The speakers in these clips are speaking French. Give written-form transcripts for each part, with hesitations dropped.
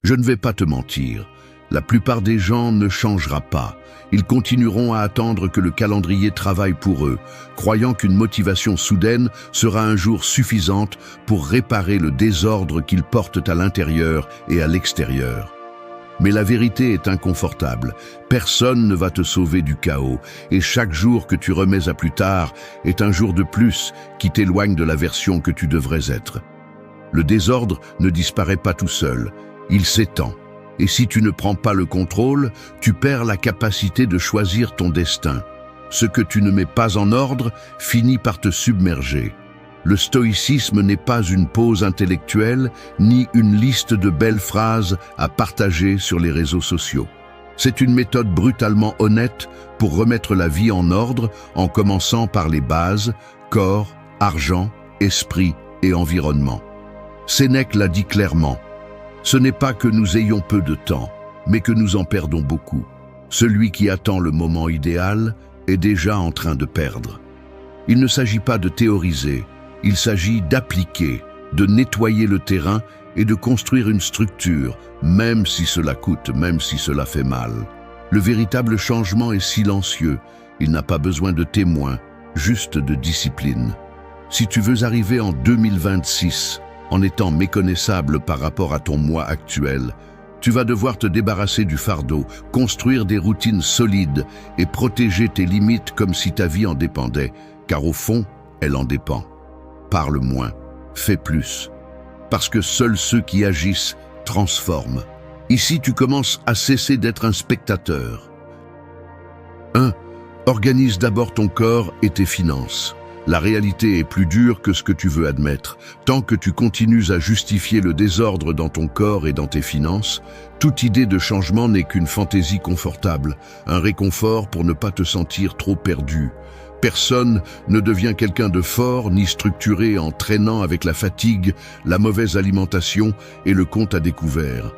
Je ne vais pas te mentir, la plupart des gens ne changera pas. Ils continueront à attendre que le calendrier travaille pour eux, croyant qu'une motivation soudaine sera un jour suffisante pour réparer le désordre qu'ils portent à l'intérieur et à l'extérieur. Mais la vérité est inconfortable. Personne ne va te sauver du chaos, et chaque jour que tu remets à plus tard est un jour de plus qui t'éloigne de la version que tu devrais être. Le désordre ne disparaît pas tout seul, il s'étend. Et si tu ne prends pas le contrôle, tu perds la capacité de choisir ton destin. Ce que tu ne mets pas en ordre finit par te submerger. Le stoïcisme n'est pas une pause intellectuelle, ni une liste de belles phrases à partager sur les réseaux sociaux. C'est une méthode brutalement honnête pour remettre la vie en ordre en commençant par les bases, corps, argent, esprit et environnement. Sénèque l'a dit clairement. Ce n'est pas que nous ayons peu de temps, mais que nous en perdons beaucoup. Celui qui attend le moment idéal est déjà en train de perdre. Il ne s'agit pas de théoriser, il s'agit d'appliquer, de nettoyer le terrain et de construire une structure, même si cela coûte, même si cela fait mal. Le véritable changement est silencieux, il n'a pas besoin de témoins, juste de discipline. Si tu veux arriver en 2026, en étant méconnaissable par rapport à ton moi actuel, tu vas devoir te débarrasser du fardeau, construire des routines solides et protéger tes limites comme si ta vie en dépendait, car au fond, elle en dépend. Parle moins, fais plus, parce que seuls ceux qui agissent transforment. Ici, tu commences à cesser d'être un spectateur. 1. Organise d'abord ton corps et tes finances. La réalité est plus dure que ce que tu veux admettre. Tant que tu continues à justifier le désordre dans ton corps et dans tes finances, toute idée de changement n'est qu'une fantaisie confortable, un réconfort pour ne pas te sentir trop perdu. Personne ne devient quelqu'un de fort ni structuré en traînant avec la fatigue, la mauvaise alimentation et le compte à découvert.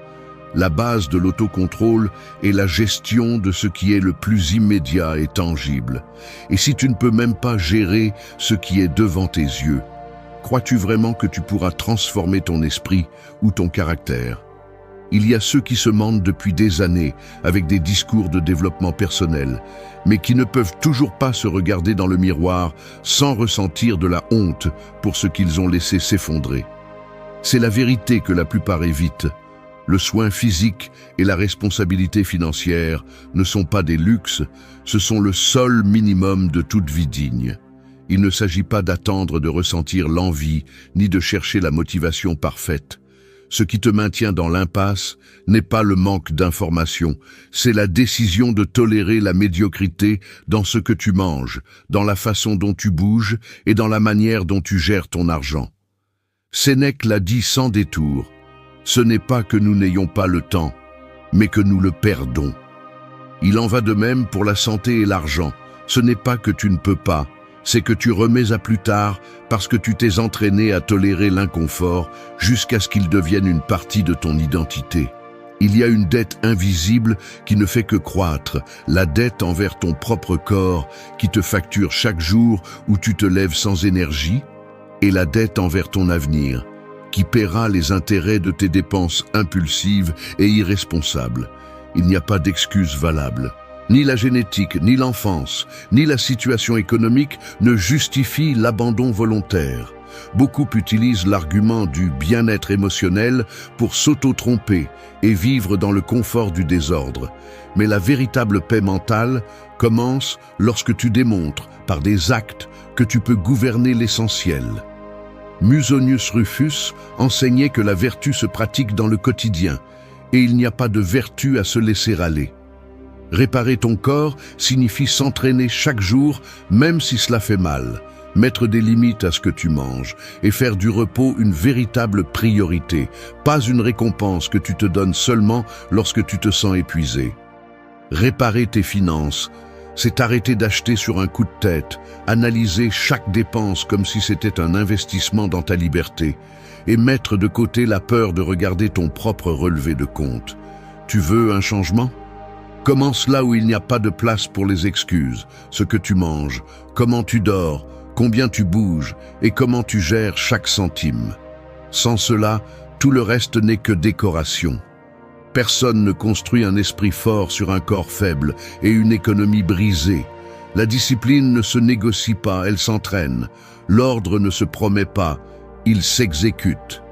La base de l'autocontrôle est la gestion de ce qui est le plus immédiat et tangible. Et si tu ne peux même pas gérer ce qui est devant tes yeux, crois-tu vraiment que tu pourras transformer ton esprit ou ton caractère? Il y a ceux qui se mentent depuis des années avec des discours de développement personnel, mais qui ne peuvent toujours pas se regarder dans le miroir sans ressentir de la honte pour ce qu'ils ont laissé s'effondrer. C'est la vérité que la plupart évitent. Le soin physique et la responsabilité financière ne sont pas des luxes, ce sont le seul minimum de toute vie digne. Il ne s'agit pas d'attendre de ressentir l'envie, ni de chercher la motivation parfaite. Ce qui te maintient dans l'impasse n'est pas le manque d'informations, c'est la décision de tolérer la médiocrité dans ce que tu manges, dans la façon dont tu bouges et dans la manière dont tu gères ton argent. Sénèque l'a dit sans détour. Ce n'est pas que nous n'ayons pas le temps, mais que nous le perdons. Il en va de même pour la santé et l'argent. Ce n'est pas que tu ne peux pas, c'est que tu remets à plus tard parce que tu t'es entraîné à tolérer l'inconfort jusqu'à ce qu'il devienne une partie de ton identité. Il y a une dette invisible qui ne fait que croître, la dette envers ton propre corps qui te facture chaque jour où tu te lèves sans énergie, et la dette envers ton avenir, qui paiera les intérêts de tes dépenses impulsives et irresponsables. Il n'y a pas d'excuse valable. Ni la génétique, ni l'enfance, ni la situation économique ne justifient l'abandon volontaire. Beaucoup utilisent l'argument du bien-être émotionnel pour s'auto-tromper et vivre dans le confort du désordre. Mais la véritable paix mentale commence lorsque tu démontres, par des actes, que tu peux gouverner l'essentiel. Musonius Rufus enseignait que la vertu se pratique dans le quotidien, et il n'y a pas de vertu à se laisser aller. Réparer ton corps signifie s'entraîner chaque jour, même si cela fait mal, mettre des limites à ce que tu manges, et faire du repos une véritable priorité, pas une récompense que tu te donnes seulement lorsque tu te sens épuisé. Réparer tes finances, c'est arrêter d'acheter sur un coup de tête, analyser chaque dépense comme si c'était un investissement dans ta liberté et mettre de côté la peur de regarder ton propre relevé de compte. Tu veux un changement? Commence là où il n'y a pas de place pour les excuses, ce que tu manges, comment tu dors, combien tu bouges et comment tu gères chaque centime. Sans cela, tout le reste n'est que décoration. Personne ne construit un esprit fort sur un corps faible et une économie brisée. La discipline ne se négocie pas, elle s'entraîne. L'ordre ne se promet pas, il s'exécute.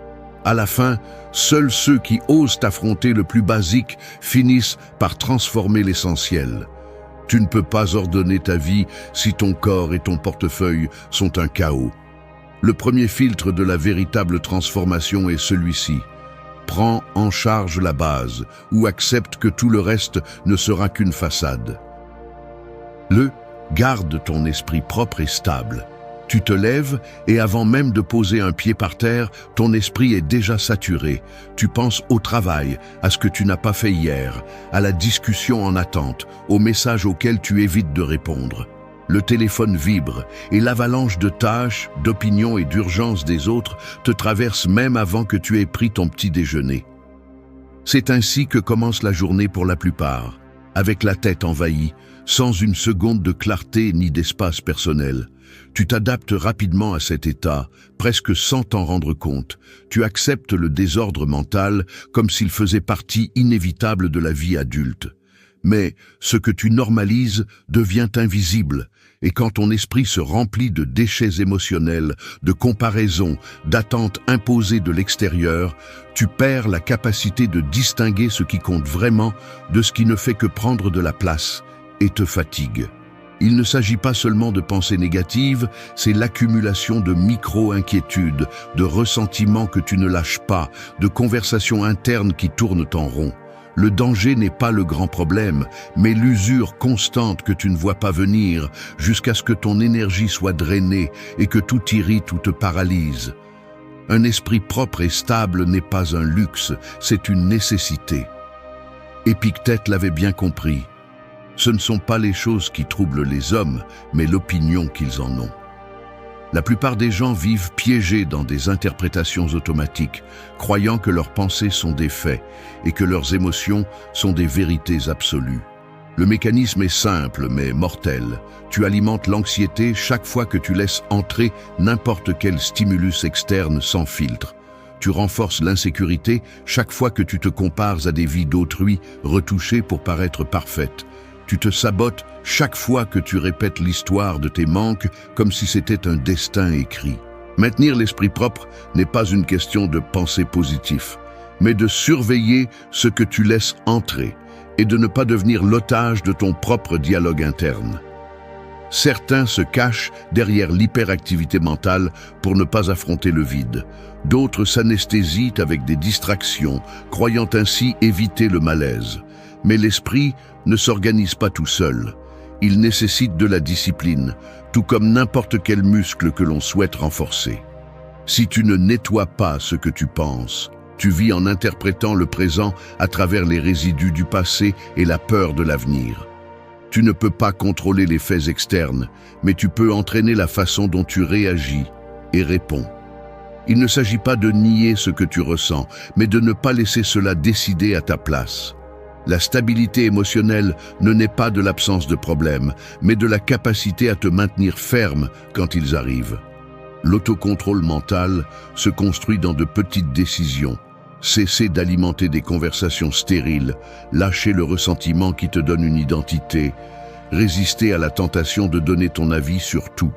À la fin, seuls ceux qui osent affronter le plus basique finissent par transformer l'essentiel. Tu ne peux pas ordonner ta vie si ton corps et ton portefeuille sont un chaos. Le premier filtre de la véritable transformation est celui-ci. Prends en charge la base ou accepte que tout le reste ne sera qu'une façade. Garde ton esprit propre et stable. Tu te lèves et avant même de poser un pied par terre, ton esprit est déjà saturé. Tu penses au travail, à ce que tu n'as pas fait hier, à la discussion en attente, aux messages auxquels tu évites de répondre. Le téléphone vibre et l'avalanche de tâches, d'opinions et d'urgences des autres te traverse même avant que tu aies pris ton petit déjeuner. C'est ainsi que commence la journée pour la plupart, avec la tête envahie, sans une seconde de clarté ni d'espace personnel. Tu t'adaptes rapidement à cet état, presque sans t'en rendre compte. Tu acceptes le désordre mental comme s'il faisait partie inévitable de la vie adulte. Mais ce que tu normalises devient invisible, et quand ton esprit se remplit de déchets émotionnels, de comparaisons, d'attentes imposées de l'extérieur, tu perds la capacité de distinguer ce qui compte vraiment de ce qui ne fait que prendre de la place et te fatigue. Il ne s'agit pas seulement de pensées négatives, c'est l'accumulation de micro-inquiétudes, de ressentiments que tu ne lâches pas, de conversations internes qui tournent en rond. Le danger n'est pas le grand problème, mais l'usure constante que tu ne vois pas venir, jusqu'à ce que ton énergie soit drainée et que tout t'irrite ou te paralyse. Un esprit propre et stable n'est pas un luxe, c'est une nécessité. Épictète l'avait bien compris. Ce ne sont pas les choses qui troublent les hommes, mais l'opinion qu'ils en ont. La plupart des gens vivent piégés dans des interprétations automatiques, croyant que leurs pensées sont des faits et que leurs émotions sont des vérités absolues. Le mécanisme est simple mais mortel. Tu alimentes l'anxiété chaque fois que tu laisses entrer n'importe quel stimulus externe sans filtre. Tu renforces l'insécurité chaque fois que tu te compares à des vies d'autrui retouchées pour paraître parfaites. Tu te sabotes chaque fois que tu répètes l'histoire de tes manques comme si c'était un destin écrit. Maintenir l'esprit propre n'est pas une question de pensée positive, mais de surveiller ce que tu laisses entrer et de ne pas devenir l'otage de ton propre dialogue interne. Certains se cachent derrière l'hyperactivité mentale pour ne pas affronter le vide. D'autres s'anesthésient avec des distractions, croyant ainsi éviter le malaise. Mais l'esprit ne s'organise pas tout seul. Il nécessite de la discipline, tout comme n'importe quel muscle que l'on souhaite renforcer. Si tu ne nettoies pas ce que tu penses, tu vis en interprétant le présent à travers les résidus du passé et la peur de l'avenir. Tu ne peux pas contrôler les faits externes, mais tu peux entraîner la façon dont tu réagis et réponds. Il ne s'agit pas de nier ce que tu ressens, mais de ne pas laisser cela décider à ta place. La stabilité émotionnelle ne naît pas de l'absence de problèmes, mais de la capacité à te maintenir ferme quand ils arrivent. L'autocontrôle mental se construit dans de petites décisions. Cesser d'alimenter des conversations stériles, lâcher le ressentiment qui te donne une identité, résister à la tentation de donner ton avis sur tout.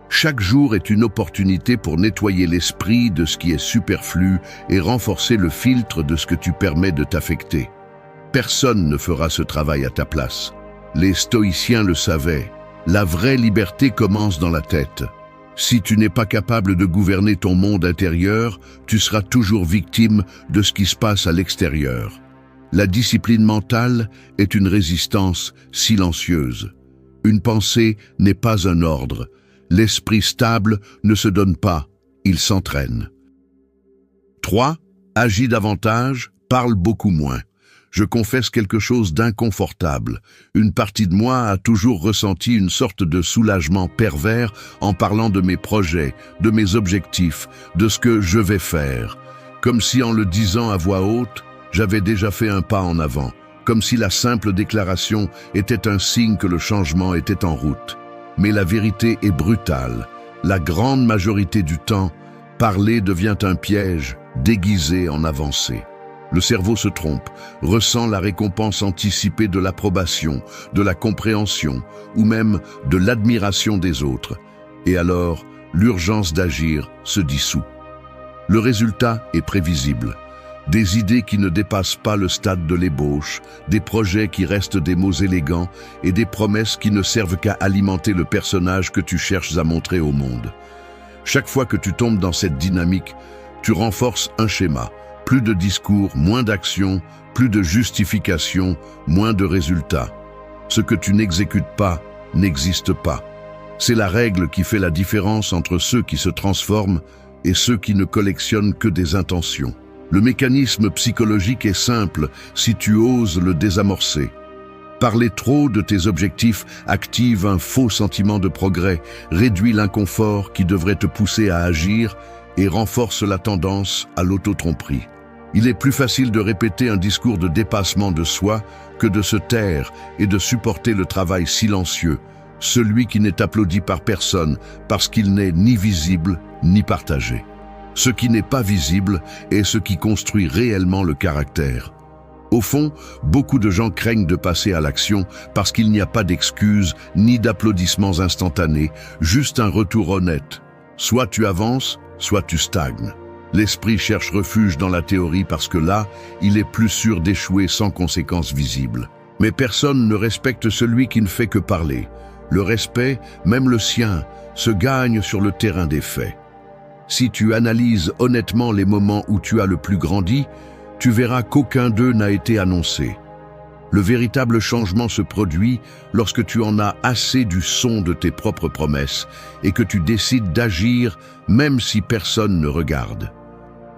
Chaque jour est une opportunité pour nettoyer l'esprit de ce qui est superflu et renforcer le filtre de ce que tu permets de t'affecter. Personne ne fera ce travail à ta place. Les stoïciens le savaient. La vraie liberté commence dans la tête. Si tu n'es pas capable de gouverner ton monde intérieur, tu seras toujours victime de ce qui se passe à l'extérieur. La discipline mentale est une résistance silencieuse. Une pensée n'est pas un ordre. L'esprit stable ne se donne pas, il s'entraîne. 3. Agis davantage, parle beaucoup moins. Je confesse quelque chose d'inconfortable. Une partie de moi a toujours ressenti une sorte de soulagement pervers en parlant de mes projets, de mes objectifs, de ce que je vais faire. Comme si en le disant à voix haute, j'avais déjà fait un pas en avant. Comme si la simple déclaration était un signe que le changement était en route. Mais la vérité est brutale. La grande majorité du temps, parler devient un piège déguisé en avancée. Le cerveau se trompe, ressent la récompense anticipée de l'approbation, de la compréhension ou même de l'admiration des autres. Et alors, l'urgence d'agir se dissout. Le résultat est prévisible. Des idées qui ne dépassent pas le stade de l'ébauche, des projets qui restent des mots élégants et des promesses qui ne servent qu'à alimenter le personnage que tu cherches à montrer au monde. Chaque fois que tu tombes dans cette dynamique, tu renforces un schéma. Plus de discours, moins d'action, plus de justification, moins de résultats. Ce que tu n'exécutes pas n'existe pas. C'est la règle qui fait la différence entre ceux qui se transforment et ceux qui ne collectionnent que des intentions. Le mécanisme psychologique est simple si tu oses le désamorcer. Parler trop de tes objectifs active un faux sentiment de progrès, réduit l'inconfort qui devrait te pousser à agir et renforce la tendance à l'auto-tromperie. Il est plus facile de répéter un discours de dépassement de soi que de se taire et de supporter le travail silencieux, celui qui n'est applaudi par personne parce qu'il n'est ni visible ni partagé. Ce qui n'est pas visible est ce qui construit réellement le caractère. Au fond, beaucoup de gens craignent de passer à l'action parce qu'il n'y a pas d'excuses ni d'applaudissements instantanés, juste un retour honnête. Soit tu avances, soit tu stagnes. L'esprit cherche refuge dans la théorie parce que là, il est plus sûr d'échouer sans conséquences visibles. Mais personne ne respecte celui qui ne fait que parler. Le respect, même le sien, se gagne sur le terrain des faits. Si tu analyses honnêtement les moments où tu as le plus grandi, tu verras qu'aucun d'eux n'a été annoncé. Le véritable changement se produit lorsque tu en as assez du son de tes propres promesses et que tu décides d'agir même si personne ne regarde.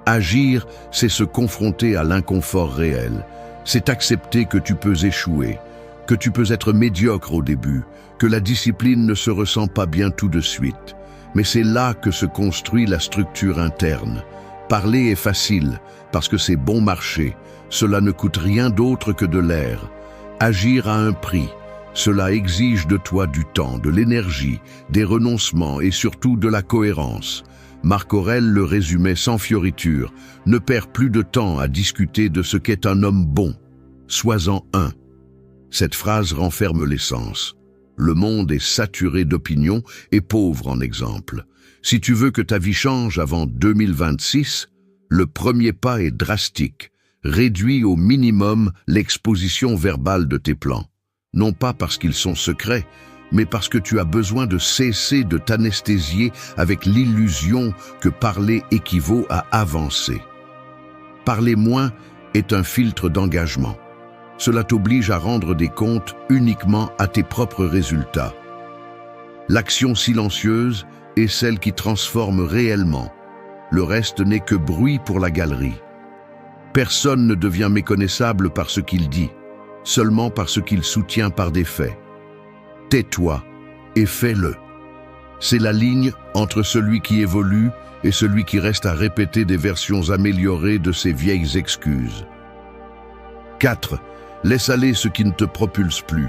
Agir, c'est se confronter à l'inconfort réel. C'est accepter que tu peux échouer, que tu peux être médiocre au début, que la discipline ne se ressent pas bien tout de suite. Mais c'est là que se construit la structure interne. Parler est facile, parce que c'est bon marché. Cela ne coûte rien d'autre que de l'air. Agir a un prix. Cela exige de toi du temps, de l'énergie, des renoncements et surtout de la cohérence. Marc Aurèle le résumait sans fioriture. Ne perds plus de temps à discuter de ce qu'est un homme bon. Sois-en un. Cette phrase renferme l'essence. Le monde est saturé d'opinions et pauvre en exemples. Si tu veux que ta vie change avant 2026, le premier pas est drastique. Réduis au minimum l'exposition verbale de tes plans. Non pas parce qu'ils sont secrets, mais parce que tu as besoin de cesser de t'anesthésier avec l'illusion que parler équivaut à avancer. Parler moins est un filtre d'engagement. Cela t'oblige à rendre des comptes uniquement à tes propres résultats. L'action silencieuse est celle qui transforme réellement. Le reste n'est que bruit pour la galerie. Personne ne devient méconnaissable par ce qu'il dit, seulement par ce qu'il soutient par des faits. Tais-toi et fais-le. C'est la ligne entre celui qui évolue et celui qui reste à répéter des versions améliorées de ses vieilles excuses. 4. Laisse aller ce qui ne te propulse plus.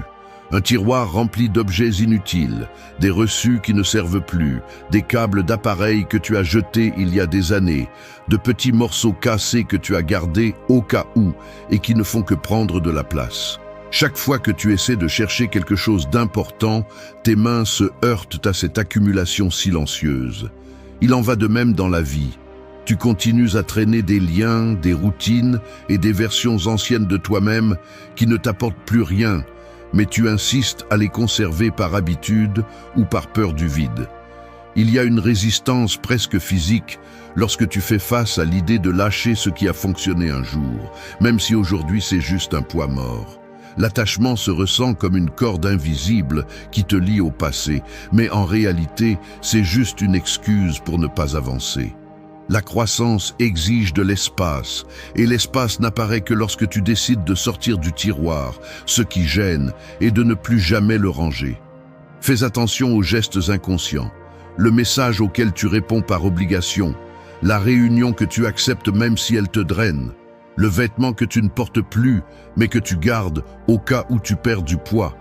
Un tiroir rempli d'objets inutiles, des reçus qui ne servent plus, des câbles d'appareils que tu as jetés il y a des années, de petits morceaux cassés que tu as gardés au cas où et qui ne font que prendre de la place. Chaque fois que tu essaies de chercher quelque chose d'important, tes mains se heurtent à cette accumulation silencieuse. Il en va de même dans la vie. Tu continues à traîner des liens, des routines et des versions anciennes de toi-même qui ne t'apportent plus rien, mais tu insistes à les conserver par habitude ou par peur du vide. Il y a une résistance presque physique lorsque tu fais face à l'idée de lâcher ce qui a fonctionné un jour, même si aujourd'hui c'est juste un poids mort. L'attachement se ressent comme une corde invisible qui te lie au passé, mais en réalité, c'est juste une excuse pour ne pas avancer. La croissance exige de l'espace, et l'espace n'apparaît que lorsque tu décides de sortir du tiroir, ce qui gêne, et de ne plus jamais le ranger. Fais attention aux gestes inconscients, le message auquel tu réponds par obligation, la réunion que tu acceptes même si elle te draine, le vêtement que tu ne portes plus, mais que tu gardes au cas où tu perds du poids,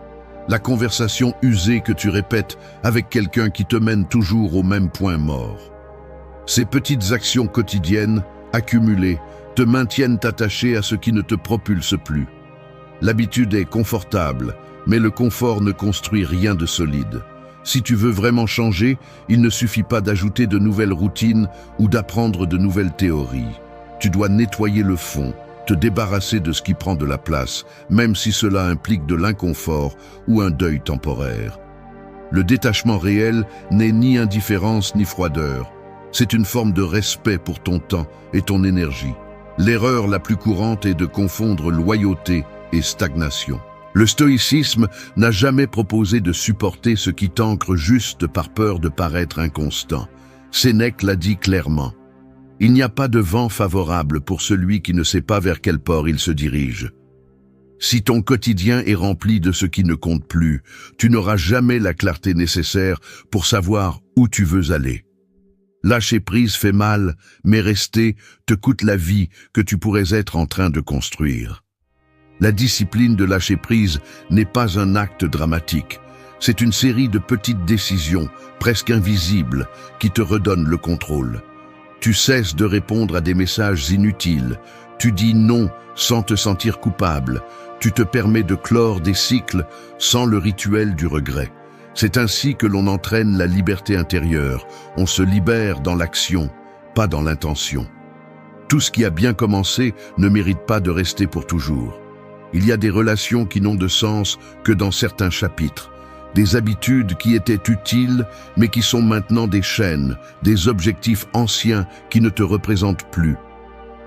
la conversation usée que tu répètes avec quelqu'un qui te mène toujours au même point mort. Ces petites actions quotidiennes, accumulées, te maintiennent attaché à ce qui ne te propulse plus. L'habitude est confortable, mais le confort ne construit rien de solide. Si tu veux vraiment changer, il ne suffit pas d'ajouter de nouvelles routines ou d'apprendre de nouvelles théories. Tu dois nettoyer le fond, te débarrasser de ce qui prend de la place, même si cela implique de l'inconfort ou un deuil temporaire. Le détachement réel n'est ni indifférence ni froideur. C'est une forme de respect pour ton temps et ton énergie. L'erreur la plus courante est de confondre loyauté et stagnation. Le stoïcisme n'a jamais proposé de supporter ce qui t'ancre juste par peur de paraître inconstant. Sénèque l'a dit clairement. Il n'y a pas de vent favorable pour celui qui ne sait pas vers quel port il se dirige. Si ton quotidien est rempli de ce qui ne compte plus, tu n'auras jamais la clarté nécessaire pour savoir où tu veux aller. Lâcher prise fait mal, mais rester te coûte la vie que tu pourrais être en train de construire. La discipline de lâcher prise n'est pas un acte dramatique. C'est une série de petites décisions, presque invisibles, qui te redonnent le contrôle. Tu cesses de répondre à des messages inutiles. Tu dis non sans te sentir coupable. Tu te permets de clore des cycles sans le rituel du regret. C'est ainsi que l'on entraîne la liberté intérieure. On se libère dans l'action, pas dans l'intention. Tout ce qui a bien commencé ne mérite pas de rester pour toujours. Il y a des relations qui n'ont de sens que dans certains chapitres, des habitudes qui étaient utiles mais qui sont maintenant des chaînes, des objectifs anciens qui ne te représentent plus.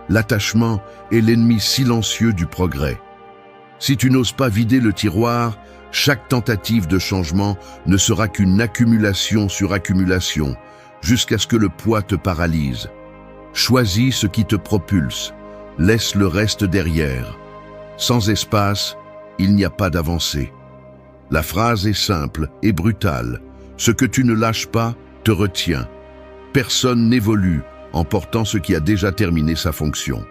L'attachement est l'ennemi silencieux du progrès. Si tu n'oses pas vider le tiroir, chaque tentative de changement ne sera qu'une accumulation sur accumulation, jusqu'à ce que le poids te paralyse. Choisis ce qui te propulse, laisse le reste derrière. Sans espace, il n'y a pas d'avancée. La phrase est simple et brutale. Ce que tu ne lâches pas te retient. Personne n'évolue en portant ce qui a déjà terminé sa fonction.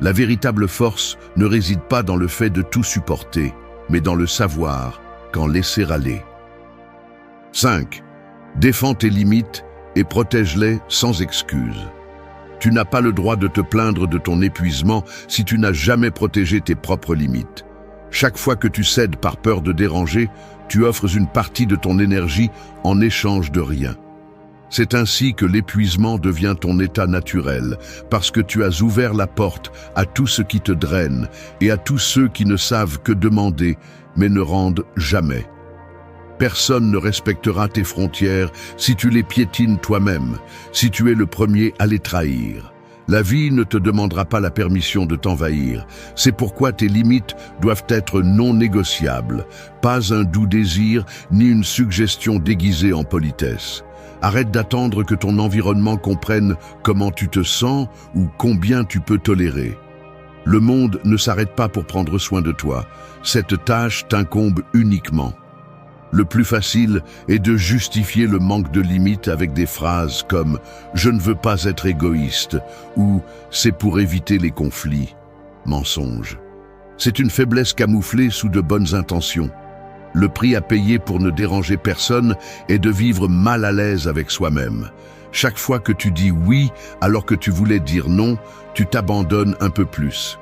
La véritable force ne réside pas dans le fait de tout supporter, mais dans le savoir qu'en laisser aller. 5. Défends tes limites et protège-les sans excuse. Tu n'as pas le droit de te plaindre de ton épuisement si tu n'as jamais protégé tes propres limites. Chaque fois que tu cèdes par peur de déranger, tu offres une partie de ton énergie en échange de rien. C'est ainsi que l'épuisement devient ton état naturel, parce que tu as ouvert la porte à tout ce qui te draine et à tous ceux qui ne savent que demander, mais ne rendent jamais. Personne ne respectera tes frontières si tu les piétines toi-même, si tu es le premier à les trahir. La vie ne te demandera pas la permission de t'envahir. C'est pourquoi tes limites doivent être non négociables, pas un doux désir ni une suggestion déguisée en politesse. Arrête d'attendre que ton environnement comprenne comment tu te sens ou combien tu peux tolérer. Le monde ne s'arrête pas pour prendre soin de toi. Cette tâche t'incombe uniquement. Le plus facile est de justifier le manque de limites avec des phrases comme « je ne veux pas être égoïste » ou « c'est pour éviter les conflits ». Mensonge. C'est une faiblesse camouflée sous de bonnes intentions. Le prix à payer pour ne déranger personne est de vivre mal à l'aise avec soi-même. Chaque fois que tu dis oui alors que tu voulais dire non, tu t'abandonnes un peu plus.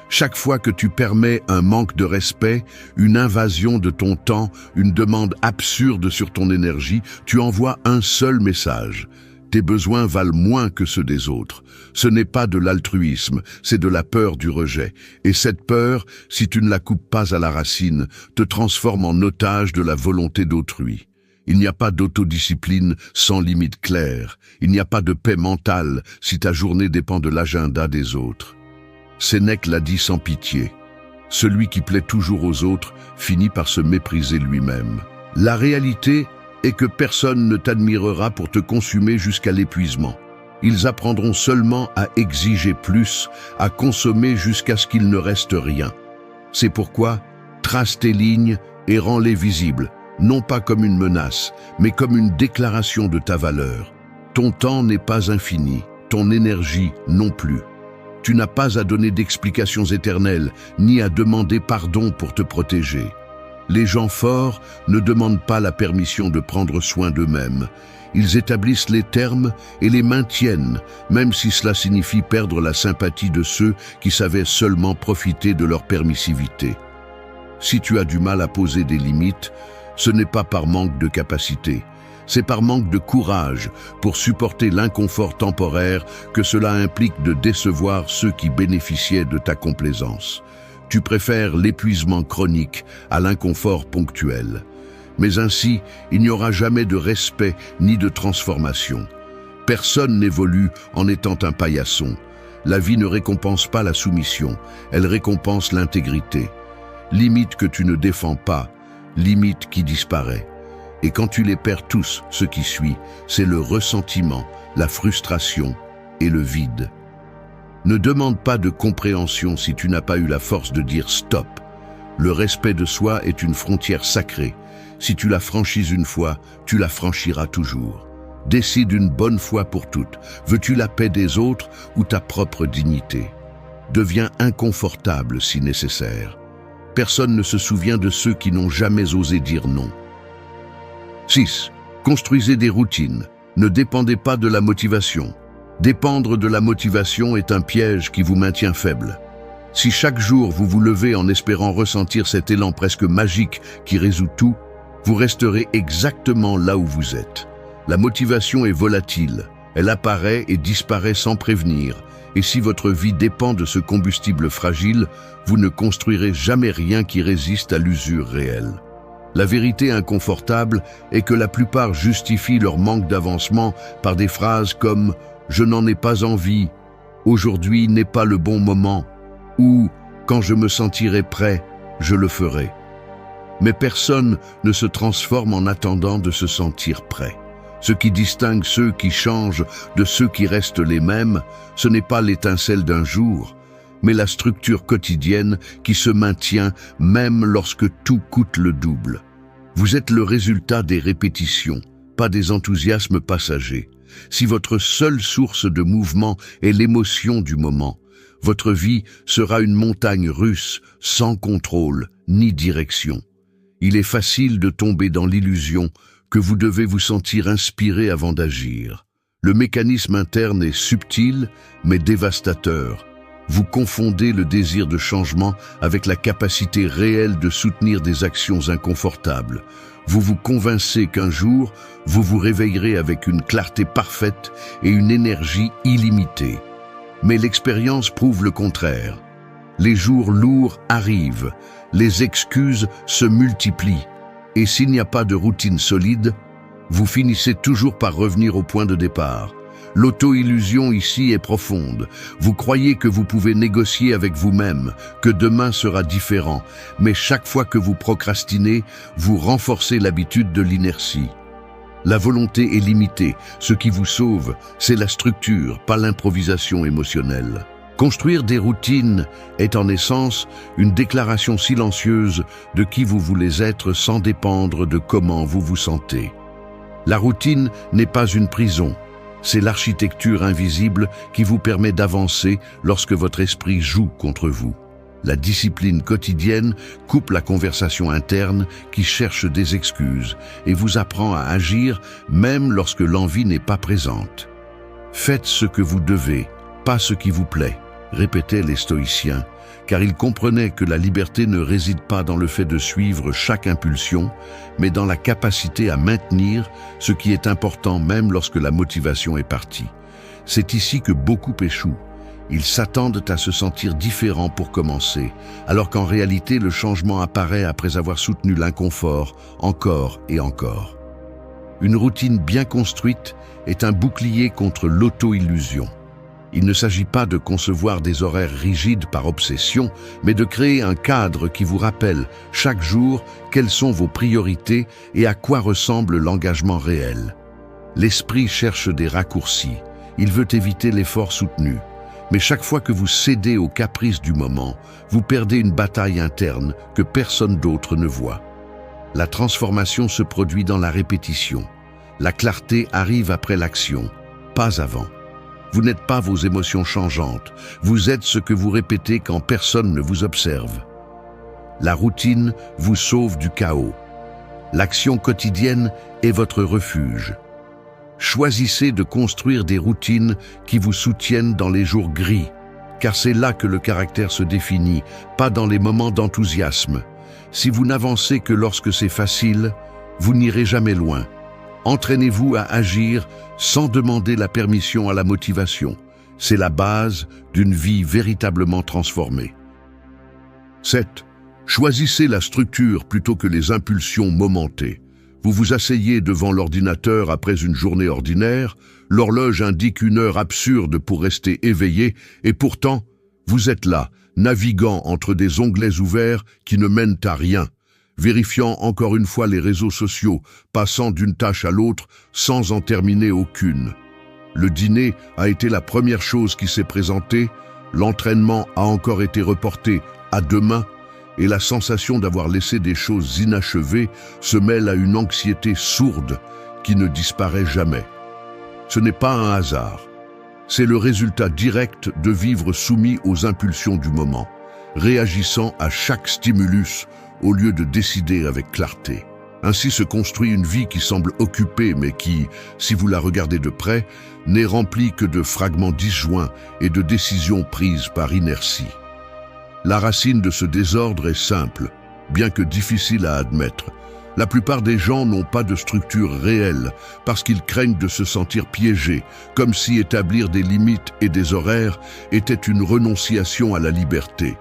Chaque fois que tu permets un manque de respect, une invasion de ton temps, une demande absurde sur ton énergie, tu envoies un seul message. Tes besoins valent moins que ceux des autres. Ce n'est pas de l'altruisme, c'est de la peur du rejet. Et cette peur, si tu ne la coupes pas à la racine, te transforme en otage de la volonté d'autrui. Il n'y a pas d'autodiscipline sans limite claire. Il n'y a pas de paix mentale si ta journée dépend de l'agenda des autres. Sénèque l'a dit sans pitié. Celui qui plaît toujours aux autres finit par se mépriser lui-même. La réalité est que personne ne t'admirera pour te consumer jusqu'à l'épuisement. Ils apprendront seulement à exiger plus, à consommer jusqu'à ce qu'il ne reste rien. C'est pourquoi, trace tes lignes et rends-les visibles, non pas comme une menace, mais comme une déclaration de ta valeur. Ton temps n'est pas infini, ton énergie non plus. Tu n'as pas à donner d'explications éternelles, ni à demander pardon pour te protéger. Les gens forts ne demandent pas la permission de prendre soin d'eux-mêmes. Ils établissent les termes et les maintiennent, même si cela signifie perdre la sympathie de ceux qui savaient seulement profiter de leur permissivité. Si tu as du mal à poser des limites, ce n'est pas par manque de capacité, c'est par manque de courage pour supporter l'inconfort temporaire que cela implique de décevoir ceux qui bénéficiaient de ta complaisance. Tu préfères l'épuisement chronique à l'inconfort ponctuel. Mais ainsi, il n'y aura jamais de respect ni de transformation. Personne n'évolue en étant un paillasson. La vie ne récompense pas la soumission, elle récompense l'intégrité. Limite que tu ne défends pas, limite qui disparaît. Et quand tu les perds tous, ce qui suit, c'est le ressentiment, la frustration et le vide. Ne demande pas de compréhension si tu n'as pas eu la force de dire stop. Le respect de soi est une frontière sacrée. Si tu la franchis une fois, tu la franchiras toujours. Décide une bonne fois pour toutes. Veux-tu la paix des autres ou ta propre dignité? Deviens inconfortable si nécessaire. Personne ne se souvient de ceux qui n'ont jamais osé dire non. 6. Construisez des routines. Ne dépendez pas de la motivation. Dépendre de la motivation est un piège qui vous maintient faible. Si chaque jour vous vous levez en espérant ressentir cet élan presque magique qui résout tout, vous resterez exactement là où vous êtes. La motivation est volatile, elle apparaît et disparaît sans prévenir, et si votre vie dépend de ce combustible fragile, vous ne construirez jamais rien qui résiste à l'usure réelle. La vérité inconfortable est que la plupart justifient leur manque d'avancement par des phrases comme « je n'en ai pas envie »,« aujourd'hui n'est pas le bon moment » ou « quand je me sentirai prêt, je le ferai ». Mais personne ne se transforme en attendant de se sentir prêt. Ce qui distingue ceux qui changent de ceux qui restent les mêmes, ce n'est pas l'étincelle d'un jour, mais la structure quotidienne qui se maintient même lorsque tout coûte le double. Vous êtes le résultat des répétitions, pas des enthousiasmes passagers. Si votre seule source de mouvement est l'émotion du moment, votre vie sera une montagne russe sans contrôle ni direction. Il est facile de tomber dans l'illusion que vous devez vous sentir inspiré avant d'agir. Le mécanisme interne est subtil mais dévastateur. Vous confondez le désir de changement avec la capacité réelle de soutenir des actions inconfortables. Vous vous convainquez qu'un jour, vous vous réveillerez avec une clarté parfaite et une énergie illimitée. Mais l'expérience prouve le contraire. Les jours lourds arrivent, les excuses se multiplient, et s'il n'y a pas de routine solide, vous finissez toujours par revenir au point de départ. L'auto-illusion ici est profonde. Vous croyez que vous pouvez négocier avec vous-même, que demain sera différent, mais chaque fois que vous procrastinez, vous renforcez l'habitude de l'inertie. La volonté est limitée. Ce qui vous sauve, c'est la structure, pas l'improvisation émotionnelle. Construire des routines est en essence une déclaration silencieuse de qui vous voulez être sans dépendre de comment vous vous sentez. La routine n'est pas une prison. C'est l'architecture invisible qui vous permet d'avancer lorsque votre esprit joue contre vous. La discipline quotidienne coupe la conversation interne qui cherche des excuses et vous apprend à agir même lorsque l'envie n'est pas présente. Faites ce que vous devez, pas ce qui vous plaît, répétaient les stoïciens, car ils comprenaient que la liberté ne réside pas dans le fait de suivre chaque impulsion, mais dans la capacité à maintenir ce qui est important même lorsque la motivation est partie. C'est ici que beaucoup échouent. Ils s'attendent à se sentir différents pour commencer, alors qu'en réalité le changement apparaît après avoir soutenu l'inconfort encore et encore. Une routine bien construite est un bouclier contre l'auto-illusion. Il ne s'agit pas de concevoir des horaires rigides par obsession, mais de créer un cadre qui vous rappelle chaque jour quelles sont vos priorités et à quoi ressemble l'engagement réel. L'esprit cherche des raccourcis, il veut éviter l'effort soutenu. Mais chaque fois que vous cédez aux caprices du moment, vous perdez une bataille interne que personne d'autre ne voit. La transformation se produit dans la répétition. La clarté arrive après l'action, pas avant. Vous n'êtes pas vos émotions changeantes, vous êtes ce que vous répétez quand personne ne vous observe. La routine vous sauve du chaos. L'action quotidienne est votre refuge. Choisissez de construire des routines qui vous soutiennent dans les jours gris, car c'est là que le caractère se définit, pas dans les moments d'enthousiasme. Si vous n'avancez que lorsque c'est facile, vous n'irez jamais loin. Entraînez-vous à agir sans demander la permission à la motivation. C'est la base d'une vie véritablement transformée. 7. Choisissez la structure plutôt que les impulsions momentées. Vous vous asseyez devant l'ordinateur après une journée ordinaire, l'horloge indique une heure absurde pour rester éveillé, et pourtant, vous êtes là, naviguant entre des onglets ouverts qui ne mènent à rien, vérifiant encore une fois les réseaux sociaux, passant d'une tâche à l'autre sans en terminer aucune. Le dîner a été la première chose qui s'est présentée, l'entraînement a encore été reporté à demain, et la sensation d'avoir laissé des choses inachevées se mêle à une anxiété sourde qui ne disparaît jamais. Ce n'est pas un hasard. C'est le résultat direct de vivre soumis aux impulsions du moment, réagissant à chaque stimulus au lieu de décider avec clarté. Ainsi se construit une vie qui semble occupée mais qui, si vous la regardez de près, n'est remplie que de fragments disjoints et de décisions prises par inertie. La racine de ce désordre est simple, bien que difficile à admettre. La plupart des gens n'ont pas de structure réelle parce qu'ils craignent de se sentir piégés, comme si établir des limites et des horaires était une renonciation à la liberté.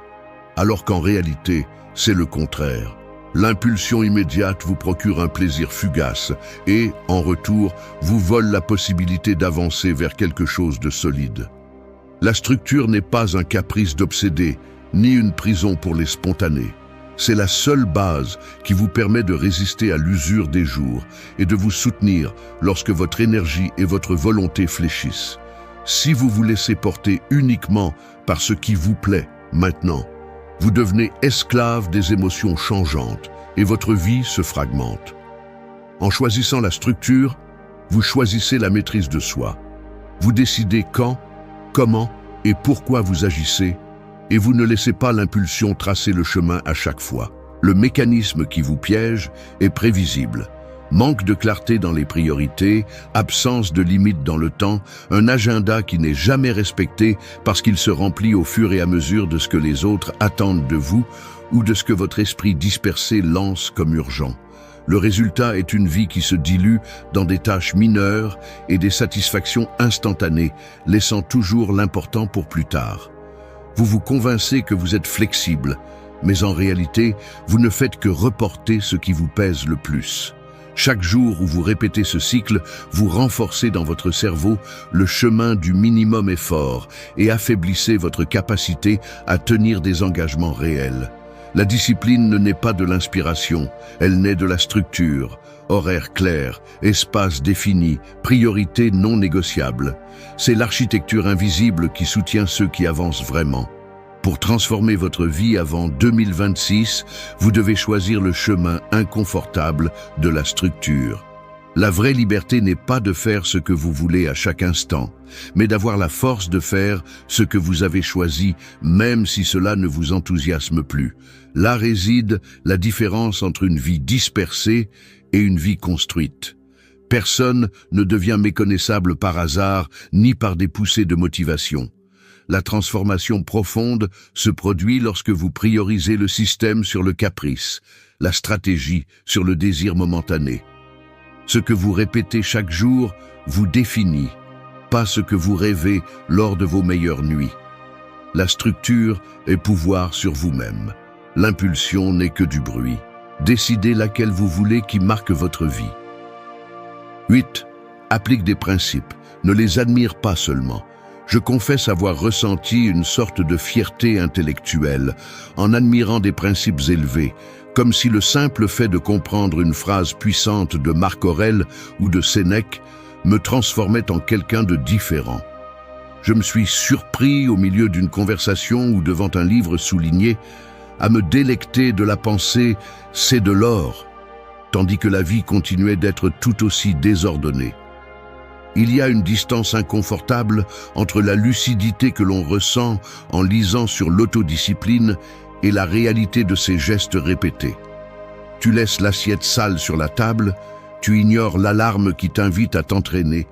Alors qu'en réalité, c'est le contraire. L'impulsion immédiate vous procure un plaisir fugace et, en retour, vous vole la possibilité d'avancer vers quelque chose de solide. La structure n'est pas un caprice d'obsédé, ni une prison pour les spontanés. C'est la seule base qui vous permet de résister à l'usure des jours et de vous soutenir lorsque votre énergie et votre volonté fléchissent. Si vous vous laissez porter uniquement par ce qui vous plaît maintenant, vous devenez esclave des émotions changeantes et votre vie se fragmente. En choisissant la structure, vous choisissez la maîtrise de soi. Vous décidez quand, comment et pourquoi vous agissez, et vous ne laissez pas l'impulsion tracer le chemin à chaque fois. Le mécanisme qui vous piège est prévisible. Manque de clarté dans les priorités, absence de limite dans le temps, un agenda qui n'est jamais respecté parce qu'il se remplit au fur et à mesure de ce que les autres attendent de vous ou de ce que votre esprit dispersé lance comme urgent. Le résultat est une vie qui se dilue dans des tâches mineures et des satisfactions instantanées, laissant toujours l'important pour plus tard. Vous vous convainquez que vous êtes flexible, mais en réalité, vous ne faites que reporter ce qui vous pèse le plus. Chaque jour où vous répétez ce cycle, vous renforcez dans votre cerveau le chemin du minimum effort et affaiblissez votre capacité à tenir des engagements réels. La discipline ne naît pas de l'inspiration, elle naît de la structure. Horaire clair, espace défini, priorité non négociable. C'est l'architecture invisible qui soutient ceux qui avancent vraiment. Pour transformer votre vie avant 2026, vous devez choisir le chemin inconfortable de la structure. La vraie liberté n'est pas de faire ce que vous voulez à chaque instant, mais d'avoir la force de faire ce que vous avez choisi, même si cela ne vous enthousiasme plus. Là réside la différence entre une vie dispersée et une vie construite. Personne ne devient méconnaissable par hasard ni par des poussées de motivation. La transformation profonde se produit lorsque vous priorisez le système sur le caprice, la stratégie sur le désir momentané. Ce que vous répétez chaque jour vous définit, pas ce que vous rêvez lors de vos meilleures nuits. La structure est pouvoir sur vous-même. L'impulsion n'est que du bruit. Décidez laquelle vous voulez qui marque votre vie. 8. Applique des principes. Ne les admire pas seulement. Je confesse avoir ressenti une sorte de fierté intellectuelle en admirant des principes élevés, comme si le simple fait de comprendre une phrase puissante de Marc Aurèle ou de Sénèque me transformait en quelqu'un de différent. Je me suis surpris au milieu d'une conversation ou devant un livre souligné à me délecter de la pensée « c'est de l'or », tandis que la vie continuait d'être tout aussi désordonnée. Il y a une distance inconfortable entre la lucidité que l'on ressent en lisant sur l'autodiscipline et la réalité de ces gestes répétés. Tu laisses l'assiette sale sur la table, Tu ignores l'alarme qui t'invite à t'entraîner.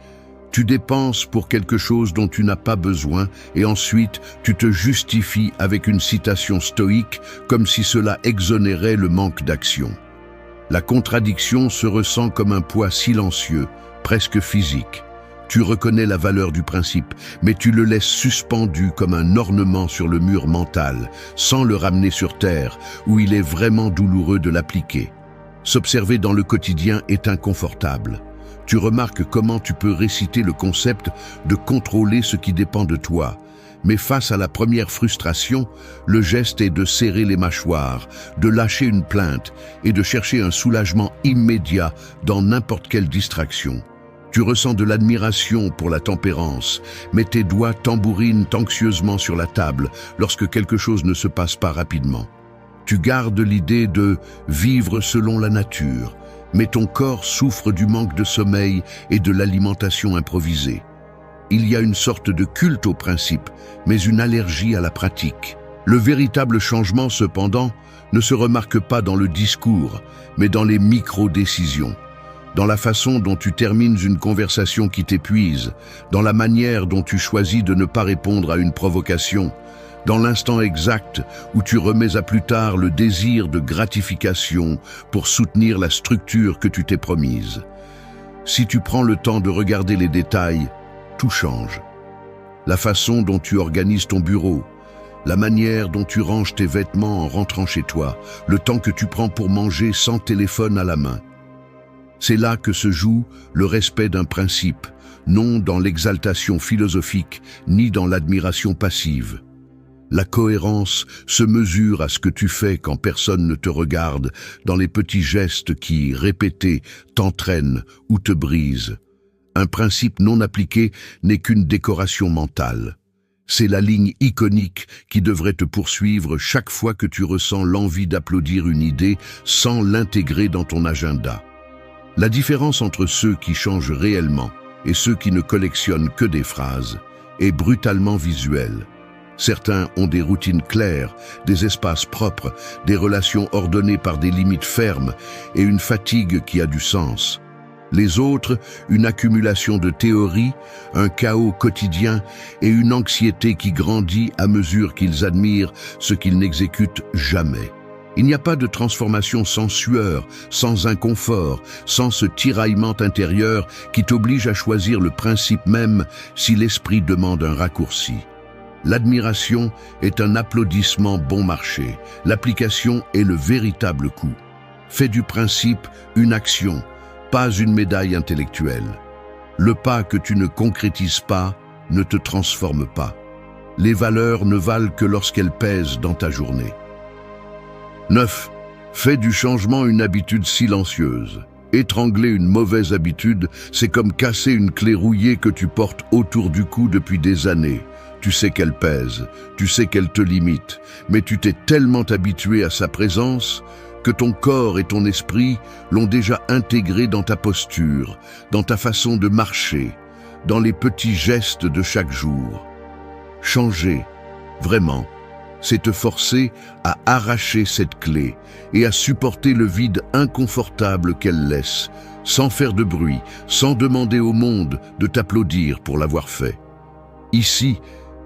Tu dépenses pour quelque chose dont tu n'as pas besoin et ensuite tu te justifies avec une citation stoïque comme si cela exonérait le manque d'action. La contradiction se ressent comme un poids silencieux, presque physique. Tu reconnais la valeur du principe, mais tu le laisses suspendu comme un ornement sur le mur mental, sans le ramener sur terre, où il est vraiment douloureux de l'appliquer. S'observer dans le quotidien est inconfortable. Tu remarques comment tu peux réciter le concept de contrôler ce qui dépend de toi. Mais face à la première frustration, le geste est de serrer les mâchoires, de lâcher une plainte et de chercher un soulagement immédiat dans n'importe quelle distraction. Tu ressens de l'admiration pour la tempérance, mais tes doigts tambourinent anxieusement sur la table lorsque quelque chose ne se passe pas rapidement. Tu gardes l'idée de vivre selon la nature, mais ton corps souffre du manque de sommeil et de l'alimentation improvisée. Il y a une sorte de culte au principe, mais une allergie à la pratique. Le véritable changement, cependant, ne se remarque pas dans le discours, mais dans les micro-décisions. Dans la façon dont tu termines une conversation qui t'épuise, dans la manière dont tu choisis de ne pas répondre à une provocation, dans l'instant exact où tu remets à plus tard le désir de gratification pour soutenir la structure que tu t'es promise. Si tu prends le temps de regarder les détails, tout change. La façon dont tu organises ton bureau, la manière dont tu ranges tes vêtements en rentrant chez toi, le temps que tu prends pour manger sans téléphone à la main. C'est là que se joue le respect d'un principe, non dans l'exaltation philosophique, ni dans l'admiration passive. La cohérence se mesure à ce que tu fais quand personne ne te regarde, dans les petits gestes qui, répétés, t'entraînent ou te brisent. Un principe non appliqué n'est qu'une décoration mentale. C'est la ligne iconique qui devrait te poursuivre chaque fois que tu ressens l'envie d'applaudir une idée sans l'intégrer dans ton agenda. La différence entre ceux qui changent réellement et ceux qui ne collectionnent que des phrases est brutalement visuelle. Certains ont des routines claires, des espaces propres, des relations ordonnées par des limites fermes et une fatigue qui a du sens. Les autres, une accumulation de théories, un chaos quotidien et une anxiété qui grandit à mesure qu'ils admirent ce qu'ils n'exécutent jamais. Il n'y a pas de transformation sans sueur, sans inconfort, sans ce tiraillement intérieur qui t'oblige à choisir le principe même si l'esprit demande un raccourci. L'admiration est un applaudissement bon marché, l'application est le véritable coup. Fais du principe une action, pas une médaille intellectuelle. Le pas que tu ne concrétises pas ne te transforme pas. Les valeurs ne valent que lorsqu'elles pèsent dans ta journée. 9. Fais du changement une habitude silencieuse. Étrangler une mauvaise habitude, c'est comme casser une clé rouillée que tu portes autour du cou depuis des années. Tu sais qu'elle pèse, tu sais qu'elle te limite, mais tu t'es tellement habitué à sa présence que ton corps et ton esprit l'ont déjà intégré dans ta posture, dans ta façon de marcher, dans les petits gestes de chaque jour. Changer, vraiment, c'est te forcer à arracher cette clé et à supporter le vide inconfortable qu'elle laisse, sans faire de bruit, sans demander au monde de t'applaudir pour l'avoir fait. Ici,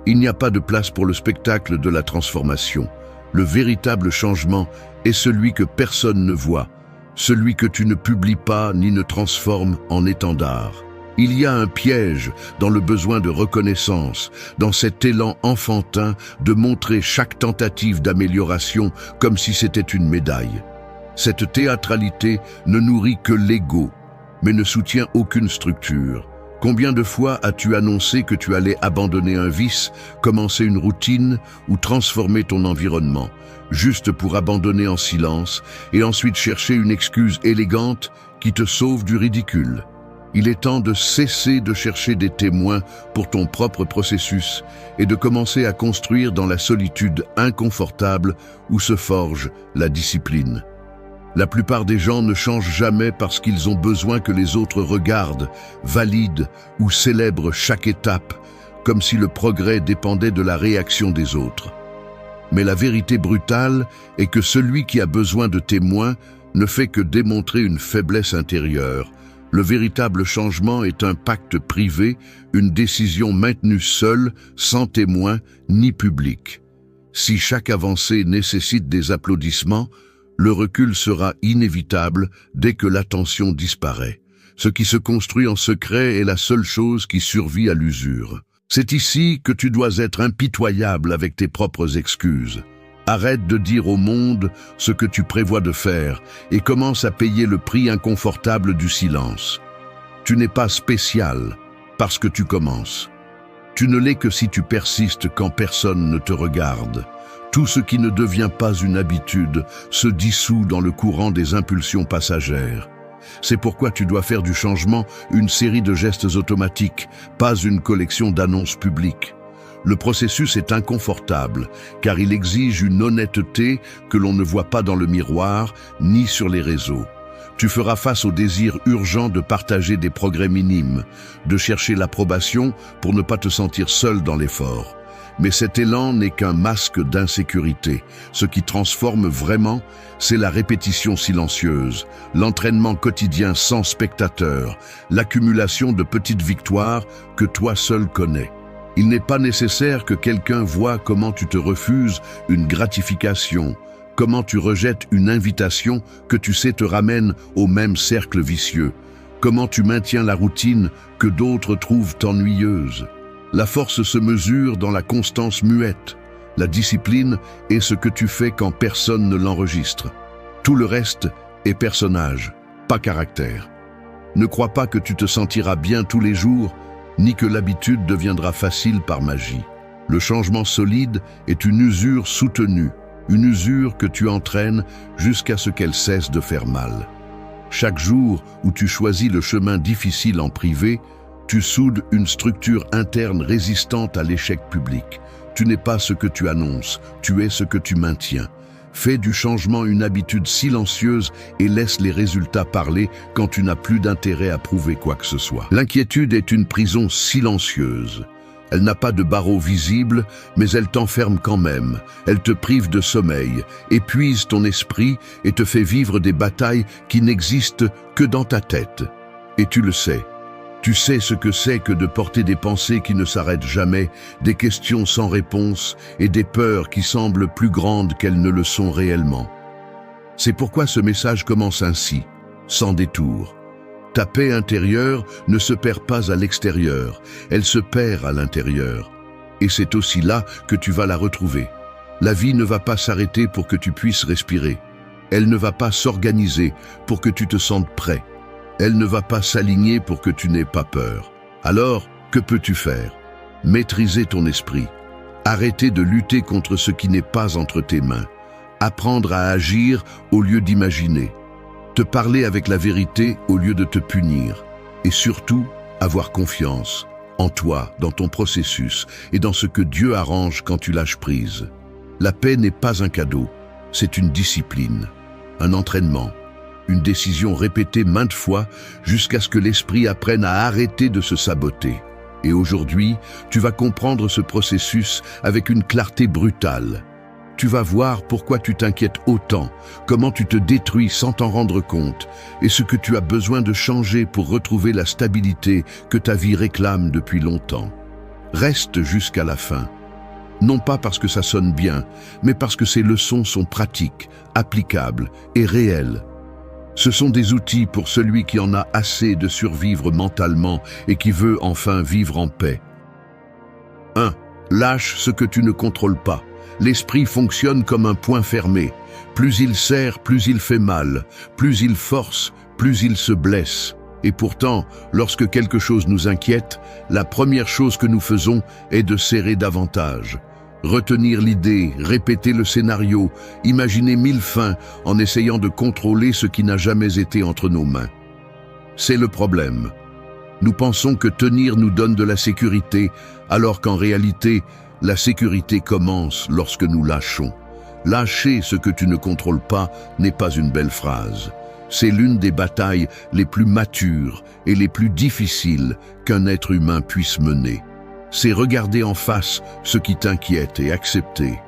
il n'y a pas de place pour le spectacle de la transformation. Le véritable changement est celui que personne ne voit, celui que tu ne publies pas ni ne transformes en étendard. Il y a un piège dans le besoin de reconnaissance, dans cet élan enfantin de montrer chaque tentative d'amélioration comme si c'était une médaille. Cette théâtralité ne nourrit que l'ego, mais ne soutient aucune structure. Combien de fois as-tu annoncé que tu allais abandonner un vice, commencer une routine ou transformer ton environnement, juste pour abandonner en silence et ensuite chercher une excuse élégante qui te sauve du ridicule? Il est temps de cesser de chercher des témoins pour ton propre processus et de commencer à construire dans la solitude inconfortable où se forge la discipline. La plupart des gens ne changent jamais parce qu'ils ont besoin que les autres regardent, valident ou célèbrent chaque étape, comme si le progrès dépendait de la réaction des autres. Mais la vérité brutale est que celui qui a besoin de témoins ne fait que démontrer une faiblesse intérieure, Le véritable changement est un pacte privé, une décision maintenue seule, sans témoin ni public. Si chaque avancée nécessite des applaudissements, le recul sera inévitable dès que l'attention disparaît. Ce qui se construit en secret est la seule chose qui survit à l'usure. C'est ici que tu dois être impitoyable avec tes propres excuses. Arrête de dire au monde ce que tu prévois de faire et commence à payer le prix inconfortable du silence. Tu n'es pas spécial parce que tu commences. Tu ne l'es que si tu persistes quand personne ne te regarde. Tout ce qui ne devient pas une habitude se dissout dans le courant des impulsions passagères. C'est pourquoi tu dois faire du changement une série de gestes automatiques, pas une collection d'annonces publiques. Le processus est inconfortable, car il exige une honnêteté que l'on ne voit pas dans le miroir, ni sur les réseaux. Tu feras face au désir urgent de partager des progrès minimes, de chercher l'approbation pour ne pas te sentir seul dans l'effort. Mais cet élan n'est qu'un masque d'insécurité. Ce qui transforme vraiment, c'est la répétition silencieuse, l'entraînement quotidien sans spectateur, l'accumulation de petites victoires que toi seul connais. Il n'est pas nécessaire que quelqu'un voie comment tu te refuses une gratification, comment tu rejettes une invitation que tu sais te ramène au même cercle vicieux, comment tu maintiens la routine que d'autres trouvent ennuyeuse. La force se mesure dans la constance muette. La discipline est ce que tu fais quand personne ne l'enregistre. Tout le reste est personnage, pas caractère. Ne crois pas que tu te sentiras bien tous les jours, ni que l'habitude deviendra facile par magie. Le changement solide est une usure soutenue, une usure que tu entraînes jusqu'à ce qu'elle cesse de faire mal. Chaque jour où tu choisis le chemin difficile en privé, tu soudes une structure interne résistante à l'échec public. Tu n'es pas ce que tu annonces, tu es ce que tu maintiens. Fais du changement une habitude silencieuse et laisse les résultats parler quand tu n'as plus d'intérêt à prouver quoi que ce soit. L'inquiétude est une prison silencieuse. Elle n'a pas de barreaux visibles, mais elle t'enferme quand même. Elle te prive de sommeil, épuise ton esprit et te fait vivre des batailles qui n'existent que dans ta tête. Et tu le sais. Tu sais ce que c'est que de porter des pensées qui ne s'arrêtent jamais, des questions sans réponse et des peurs qui semblent plus grandes qu'elles ne le sont réellement. C'est pourquoi ce message commence ainsi, sans détour. Ta paix intérieure ne se perd pas à l'extérieur, elle se perd à l'intérieur. Et c'est aussi là que tu vas la retrouver. La vie ne va pas s'arrêter pour que tu puisses respirer. Elle ne va pas s'organiser pour que tu te sentes prêt. Elle ne va pas s'aligner pour que tu n'aies pas peur. Alors, que peux-tu faire? Maîtriser ton esprit. Arrêter de lutter contre ce qui n'est pas entre tes mains. Apprendre à agir au lieu d'imaginer. Te parler avec la vérité au lieu de te punir. Et surtout, avoir confiance en toi, dans ton processus et dans ce que Dieu arrange quand tu lâches prise. La paix n'est pas un cadeau, c'est une discipline, un entraînement. Une décision répétée maintes fois jusqu'à ce que l'esprit apprenne à arrêter de se saboter. Et aujourd'hui, tu vas comprendre ce processus avec une clarté brutale. Tu vas voir pourquoi tu t'inquiètes autant, comment tu te détruis sans t'en rendre compte, et ce que tu as besoin de changer pour retrouver la stabilité que ta vie réclame depuis longtemps. Reste jusqu'à la fin. Non pas parce que ça sonne bien, mais parce que ces leçons sont pratiques, applicables et réelles. Ce sont des outils pour celui qui en a assez de survivre mentalement et qui veut enfin vivre en paix. 1. Lâche ce que tu ne contrôles pas. L'esprit fonctionne comme un point fermé. Plus il serre, plus il fait mal. Plus il force, plus il se blesse. Et pourtant, lorsque quelque chose nous inquiète, la première chose que nous faisons est de serrer davantage. Retenir l'idée, répéter le scénario, imaginer 1000 fins en essayant de contrôler ce qui n'a jamais été entre nos mains. C'est le problème. Nous pensons que tenir nous donne de la sécurité, alors qu'en réalité, la sécurité commence lorsque nous lâchons. Lâcher ce que tu ne contrôles pas n'est pas une belle phrase. C'est l'une des batailles les plus matures et les plus difficiles qu'un être humain puisse mener. C'est regarder en face ce qui t'inquiète et accepter,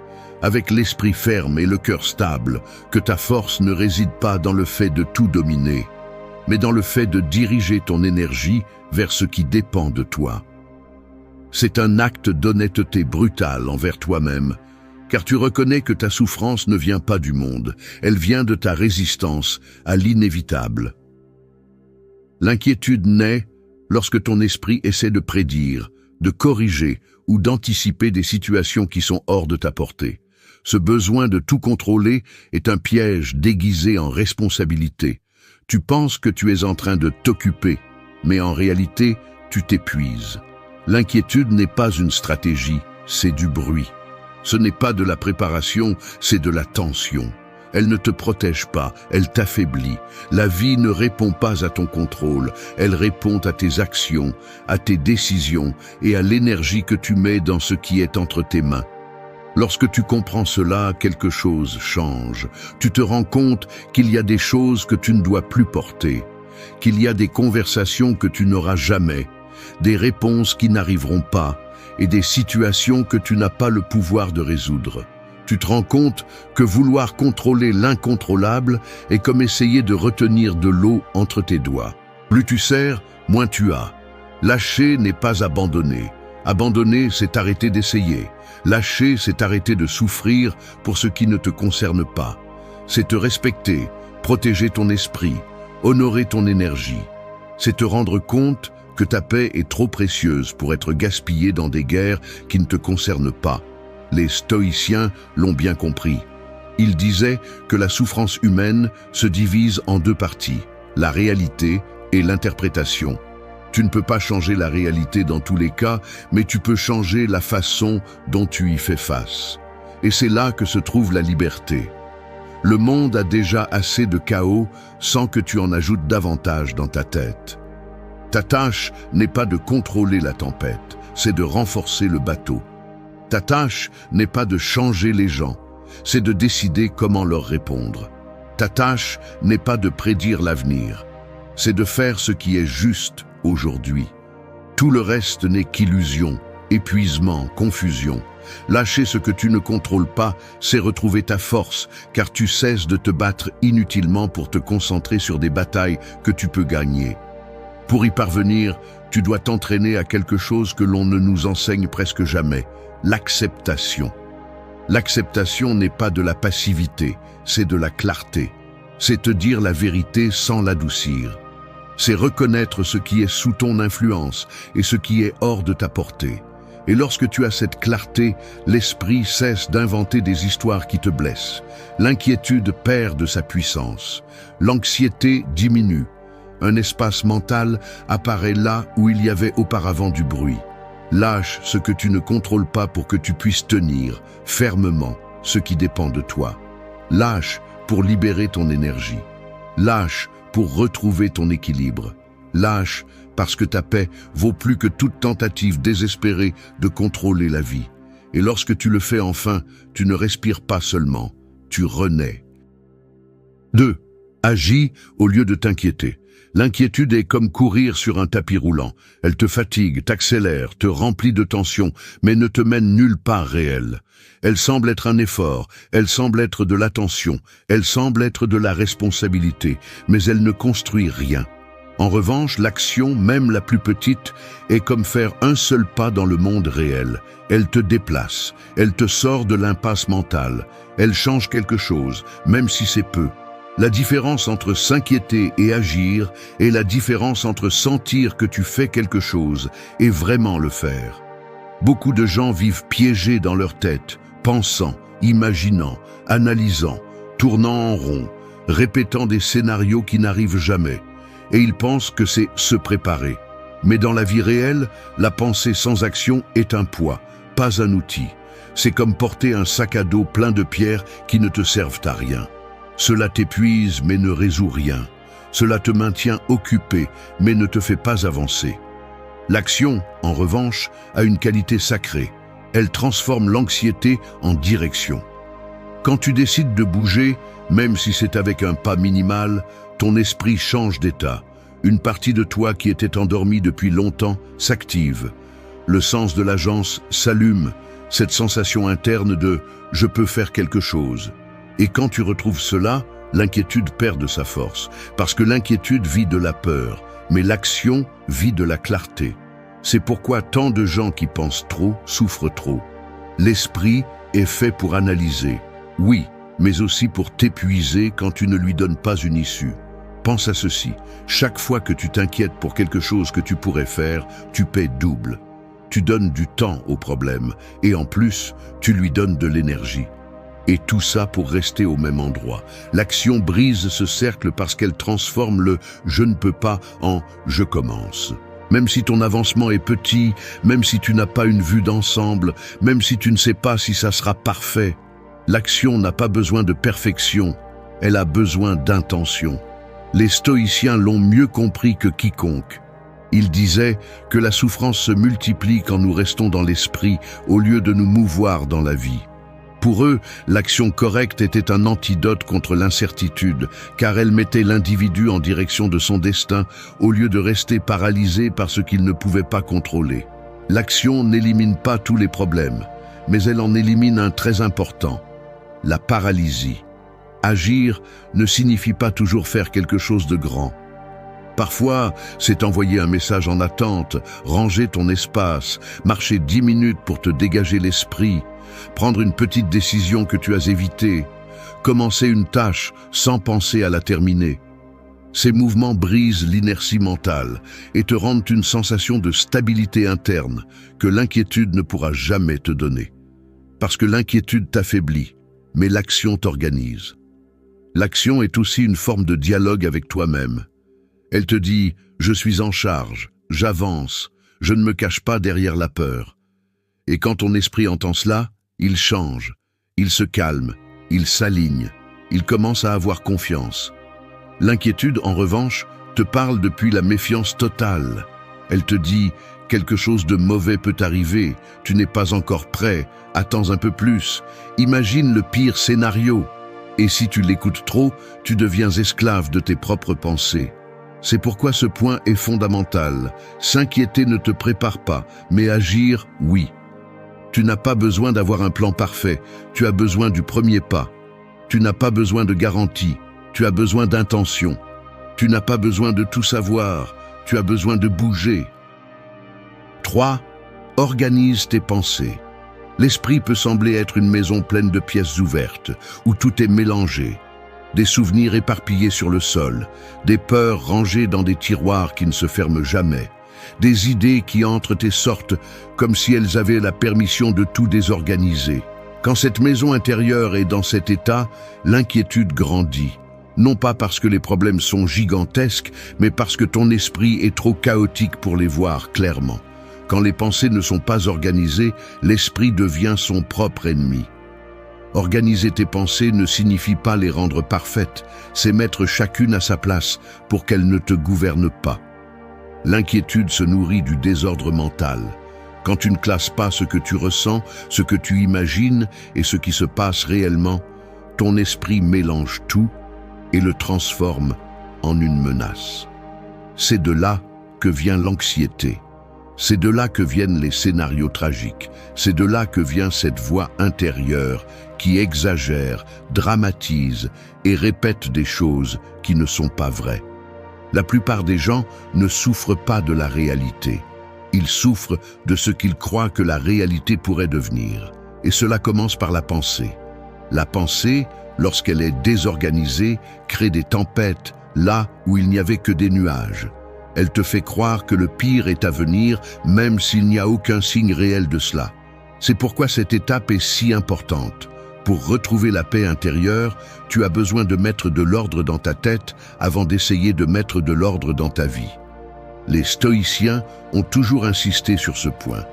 avec l'esprit ferme et le cœur stable, que ta force ne réside pas dans le fait de tout dominer. mais dans le fait de diriger ton énergie vers ce qui dépend de toi. C'est un acte d'honnêteté brutale envers toi-même, car tu reconnais que ta souffrance ne vient pas du monde, elle vient de ta résistance à l'inévitable. L'inquiétude naît lorsque ton esprit essaie de prédire, de corriger ou d'anticiper des situations qui sont hors de ta portée. Ce besoin de tout contrôler est un piège déguisé en responsabilité. Tu penses que tu es en train de t'occuper, mais en réalité, tu t'épuises. L'inquiétude n'est pas une stratégie, c'est du bruit. Ce n'est pas de la préparation, c'est de la tension. Elle ne te protège pas, elle t'affaiblit. La vie ne répond pas à ton contrôle, elle répond à tes actions, à tes décisions et à l'énergie que tu mets dans ce qui est entre tes mains. Lorsque tu comprends cela, quelque chose change. Tu te rends compte qu'il y a des choses que tu ne dois plus porter, qu'il y a des conversations que tu n'auras jamais, des réponses qui n'arriveront pas et des situations que tu n'as pas le pouvoir de résoudre. Tu te rends compte que vouloir contrôler l'incontrôlable est comme essayer de retenir de l'eau entre tes doigts. Plus tu serres, moins tu as. Lâcher n'est pas abandonner. Abandonner, c'est arrêter d'essayer. Lâcher, c'est arrêter de souffrir pour ce qui ne te concerne pas. C'est te respecter, protéger ton esprit, honorer ton énergie. C'est te rendre compte que ta paix est trop précieuse pour être gaspillée dans des guerres qui ne te concernent pas. Les stoïciens l'ont bien compris. Ils disaient que la souffrance humaine se divise en deux parties, la réalité et l'interprétation. Tu ne peux pas changer la réalité dans tous les cas, mais tu peux changer la façon dont tu y fais face. Et c'est là que se trouve la liberté. Le monde a déjà assez de chaos sans que tu en ajoutes davantage dans ta tête. Ta tâche n'est pas de contrôler la tempête, c'est de renforcer le bateau. Ta tâche n'est pas de changer les gens, c'est de décider comment leur répondre. Ta tâche n'est pas de prédire l'avenir, c'est de faire ce qui est juste aujourd'hui. Tout le reste n'est qu'illusion, épuisement, confusion. Lâcher ce que tu ne contrôles pas, c'est retrouver ta force, car tu cesses de te battre inutilement pour te concentrer sur des batailles que tu peux gagner. Pour y parvenir, tu dois t'entraîner à quelque chose que l'on ne nous enseigne presque jamais, l'acceptation. L'acceptation n'est pas de la passivité, c'est de la clarté. C'est te dire la vérité sans l'adoucir. C'est reconnaître ce qui est sous ton influence et ce qui est hors de ta portée. Et lorsque tu as cette clarté, l'esprit cesse d'inventer des histoires qui te blessent. L'inquiétude perd de sa puissance. L'anxiété diminue. Un espace mental apparaît là où il y avait auparavant du bruit. Lâche ce que tu ne contrôles pas pour que tu puisses tenir fermement ce qui dépend de toi. Lâche pour libérer ton énergie. Lâche pour retrouver ton équilibre. Lâche parce que ta paix vaut plus que toute tentative désespérée de contrôler la vie. Et lorsque tu le fais enfin, tu ne respires pas seulement, tu renais. 2. Agis au lieu de t'inquiéter. L'inquiétude est comme courir sur un tapis roulant. Elle te fatigue, t'accélère, te remplit de tension, mais ne te mène nulle part réel. Elle semble être un effort, elle semble être de l'attention, elle semble être de la responsabilité, mais elle ne construit rien. En revanche, l'action, même la plus petite, est comme faire un seul pas dans le monde réel. Elle te déplace, elle te sort de l'impasse mentale, elle change quelque chose, même si c'est peu. La différence entre s'inquiéter et agir est la différence entre sentir que tu fais quelque chose et vraiment le faire. Beaucoup de gens vivent piégés dans leur tête, pensant, imaginant, analysant, tournant en rond, répétant des scénarios qui n'arrivent jamais. Et ils pensent que c'est se préparer. Mais dans la vie réelle, la pensée sans action est un poids, pas un outil. C'est comme porter un sac à dos plein de pierres qui ne te servent à rien. Cela t'épuise mais ne résout rien. Cela te maintient occupé mais ne te fait pas avancer. L'action, en revanche, a une qualité sacrée. Elle transforme l'anxiété en direction. Quand tu décides de bouger, même si c'est avec un pas minimal, ton esprit change d'état. Une partie de toi qui était endormie depuis longtemps s'active. Le sens de l'agence s'allume, cette sensation interne de « je peux faire quelque chose ». Et quand tu retrouves cela, l'inquiétude perd de sa force, parce que l'inquiétude vit de la peur, mais l'action vit de la clarté. C'est pourquoi tant de gens qui pensent trop souffrent trop. L'esprit est fait pour analyser, oui, mais aussi pour t'épuiser quand tu ne lui donnes pas une issue. Pense à ceci, chaque fois que tu t'inquiètes pour quelque chose que tu pourrais faire, tu paies double. Tu donnes du temps au problème, et en plus, tu lui donnes de l'énergie. Et tout ça pour rester au même endroit. L'action brise ce cercle parce qu'elle transforme le « je ne peux pas » en « je commence ». Même si ton avancement est petit, même si tu n'as pas une vue d'ensemble, même si tu ne sais pas si ça sera parfait, l'action n'a pas besoin de perfection, elle a besoin d'intention. Les stoïciens l'ont mieux compris que quiconque. Ils disaient que la souffrance se multiplie quand nous restons dans l'esprit au lieu de nous mouvoir dans la vie. Pour eux, l'action correcte était un antidote contre l'incertitude, car elle mettait l'individu en direction de son destin au lieu de rester paralysé par ce qu'il ne pouvait pas contrôler. L'action n'élimine pas tous les problèmes, mais elle en élimine un très important, la paralysie. Agir ne signifie pas toujours faire quelque chose de grand. Parfois, c'est envoyer un message en attente, ranger ton espace, marcher 10 minutes pour te dégager l'esprit, prendre une petite décision que tu as évitée, commencer une tâche sans penser à la terminer. Ces mouvements brisent l'inertie mentale et te rendent une sensation de stabilité interne que l'inquiétude ne pourra jamais te donner. Parce que l'inquiétude t'affaiblit, mais l'action t'organise. L'action est aussi une forme de dialogue avec toi-même. Elle te dit « je suis en charge, j'avance, je ne me cache pas derrière la peur ». Et quand ton esprit entend cela, il change, il se calme, il s'aligne, il commence à avoir confiance. L'inquiétude, en revanche, te parle depuis la méfiance totale. Elle te dit « quelque chose de mauvais peut arriver, tu n'es pas encore prêt, attends un peu plus, imagine le pire scénario ». Et si tu l'écoutes trop, tu deviens esclave de tes propres pensées. C'est pourquoi ce point est fondamental. S'inquiéter ne te prépare pas, mais agir, oui. Tu n'as pas besoin d'avoir un plan parfait, tu as besoin du premier pas. Tu n'as pas besoin de garantie, tu as besoin d'intention. Tu n'as pas besoin de tout savoir, tu as besoin de bouger. 3. Organise tes pensées. L'esprit peut sembler être une maison pleine de pièces ouvertes, où tout est mélangé. Des souvenirs éparpillés sur le sol, des peurs rangées dans des tiroirs qui ne se ferment jamais, des idées qui entrent et sortent comme si elles avaient la permission de tout désorganiser. Quand cette maison intérieure est dans cet état, l'inquiétude grandit. Non pas parce que les problèmes sont gigantesques, mais parce que ton esprit est trop chaotique pour les voir clairement. Quand les pensées ne sont pas organisées, l'esprit devient son propre ennemi. Organiser tes pensées ne signifie pas les rendre parfaites, c'est mettre chacune à sa place pour qu'elle ne te gouverne pas. L'inquiétude se nourrit du désordre mental. Quand tu ne classes pas ce que tu ressens, ce que tu imagines et ce qui se passe réellement, ton esprit mélange tout et le transforme en une menace. C'est de là que vient l'anxiété. C'est de là que viennent les scénarios tragiques. C'est de là que vient cette voix intérieure qui exagère, dramatise et répète des choses qui ne sont pas vraies. La plupart des gens ne souffrent pas de la réalité. Ils souffrent de ce qu'ils croient que la réalité pourrait devenir. Et cela commence par la pensée. La pensée, lorsqu'elle est désorganisée, crée des tempêtes là où il n'y avait que des nuages. Elle te fait croire que le pire est à venir, même s'il n'y a aucun signe réel de cela. C'est pourquoi cette étape est si importante. Pour retrouver la paix intérieure, tu as besoin de mettre de l'ordre dans ta tête avant d'essayer de mettre de l'ordre dans ta vie. Les stoïciens ont toujours insisté sur ce point.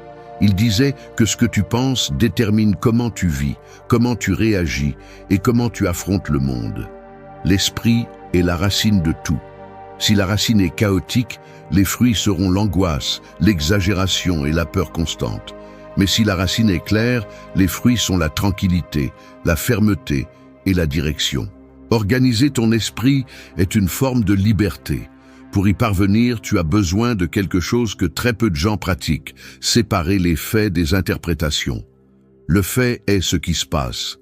Ils disaient que ce que tu penses détermine comment tu vis, comment tu réagis et comment tu affrontes le monde. L'esprit est la racine de tout. Si la racine est chaotique, les fruits seront l'angoisse, l'exagération et la peur constante. Mais si la racine est claire, les fruits sont la tranquillité, la fermeté et la direction. Organiser ton esprit est une forme de liberté. Pour y parvenir, tu as besoin de quelque chose que très peu de gens pratiquent, séparer les faits des interprétations. Le fait est ce qui se passe.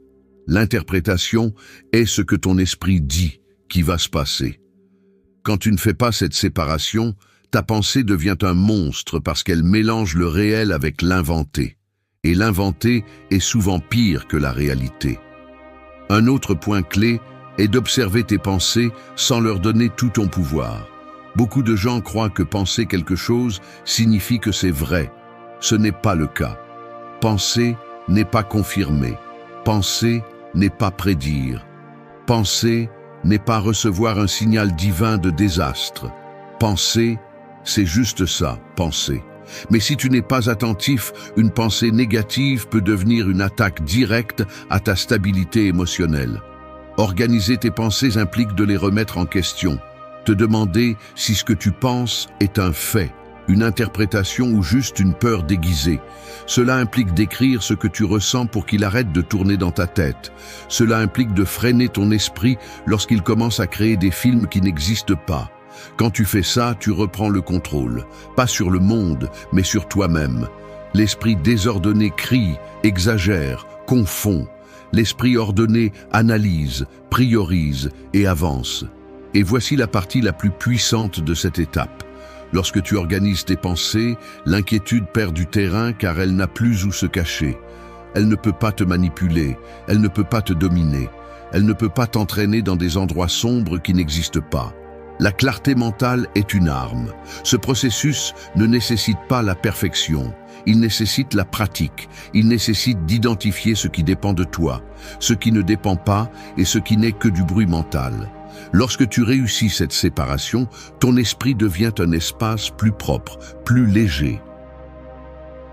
L'interprétation est ce que ton esprit dit qui va se passer. Quand tu ne fais pas cette séparation, ta pensée devient un monstre parce qu'elle mélange le réel avec l'inventé. Et l'inventé est souvent pire que la réalité. Un autre point clé est d'observer tes pensées sans leur donner tout ton pouvoir. Beaucoup de gens croient que penser quelque chose signifie que c'est vrai. Ce n'est pas le cas. Penser n'est pas confirmer. Penser n'est pas prédire. Penser n'est pas recevoir un signal divin de désastre. Penser, c'est juste ça, penser. Mais si tu n'es pas attentif, une pensée négative peut devenir une attaque directe à ta stabilité émotionnelle. Organiser tes pensées implique de les remettre en question. Te demander si ce que tu penses est un fait, une interprétation ou juste une peur déguisée. Cela implique d'écrire ce que tu ressens pour qu'il arrête de tourner dans ta tête. Cela implique de freiner ton esprit lorsqu'il commence à créer des films qui n'existent pas. Quand tu fais ça, tu reprends le contrôle, pas sur le monde, mais sur toi-même. L'esprit désordonné crie, exagère, confond. L'esprit ordonné analyse, priorise et avance. Et voici la partie la plus puissante de cette étape. Lorsque tu organises tes pensées, l'inquiétude perd du terrain car elle n'a plus où se cacher. Elle ne peut pas te manipuler, elle ne peut pas te dominer, elle ne peut pas t'entraîner dans des endroits sombres qui n'existent pas. La clarté mentale est une arme. Ce processus ne nécessite pas la perfection. Il nécessite la pratique. Il nécessite d'identifier ce qui dépend de toi, ce qui ne dépend pas et ce qui n'est que du bruit mental. Lorsque tu réussis cette séparation, ton esprit devient un espace plus propre, plus léger.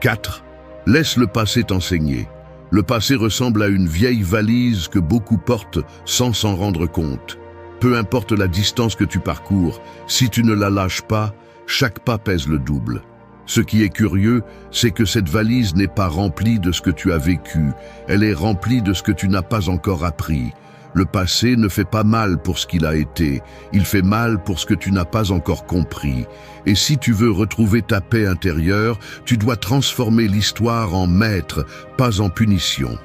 4. Laisse le passé t'enseigner. Le passé ressemble à une vieille valise que beaucoup portent sans s'en rendre compte. Peu importe la distance que tu parcours, si tu ne la lâches pas, chaque pas pèse le double. Ce qui est curieux, c'est que cette valise n'est pas remplie de ce que tu as vécu, elle est remplie de ce que tu n'as pas encore appris. Le passé ne fait pas mal pour ce qu'il a été, il fait mal pour ce que tu n'as pas encore compris. Et si tu veux retrouver ta paix intérieure, tu dois transformer l'histoire en maître, pas en punition.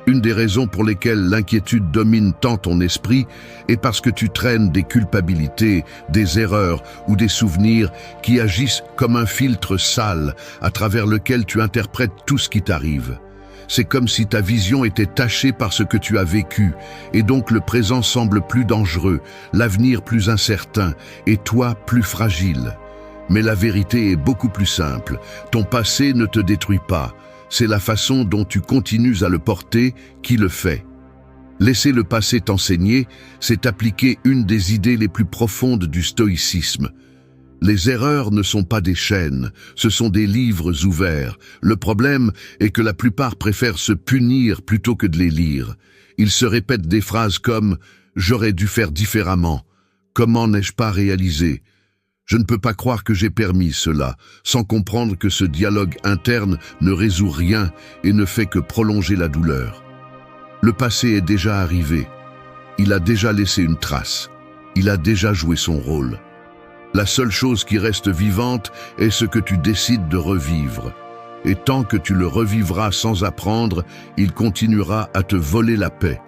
Une des raisons pour lesquelles l'inquiétude domine tant ton esprit est parce que tu traînes des culpabilités, des erreurs ou des souvenirs qui agissent comme un filtre sale à travers lequel tu interprètes tout ce qui t'arrive. C'est comme si ta vision était tachée par ce que tu as vécu, et donc le présent semble plus dangereux, l'avenir plus incertain, et toi plus fragile. Mais la vérité est beaucoup plus simple. Ton passé ne te détruit pas. C'est la façon dont tu continues à le porter qui le fait. Laisser le passé t'enseigner, c'est appliquer une des idées les plus profondes du stoïcisme. Les erreurs ne sont pas des chaînes, ce sont des livres ouverts. Le problème est que la plupart préfèrent se punir plutôt que de les lire. Ils se répètent des phrases comme « j'aurais dû faire différemment »,« comment n'ai-je pas réalisé ?» Je ne peux pas croire que j'ai permis cela, sans comprendre que ce dialogue interne ne résout rien et ne fait que prolonger la douleur. Le passé est déjà arrivé. Il a déjà laissé une trace. Il a déjà joué son rôle. La seule chose qui reste vivante est ce que tu décides de revivre. Et tant que tu le revivras sans apprendre, il continuera à te voler la paix.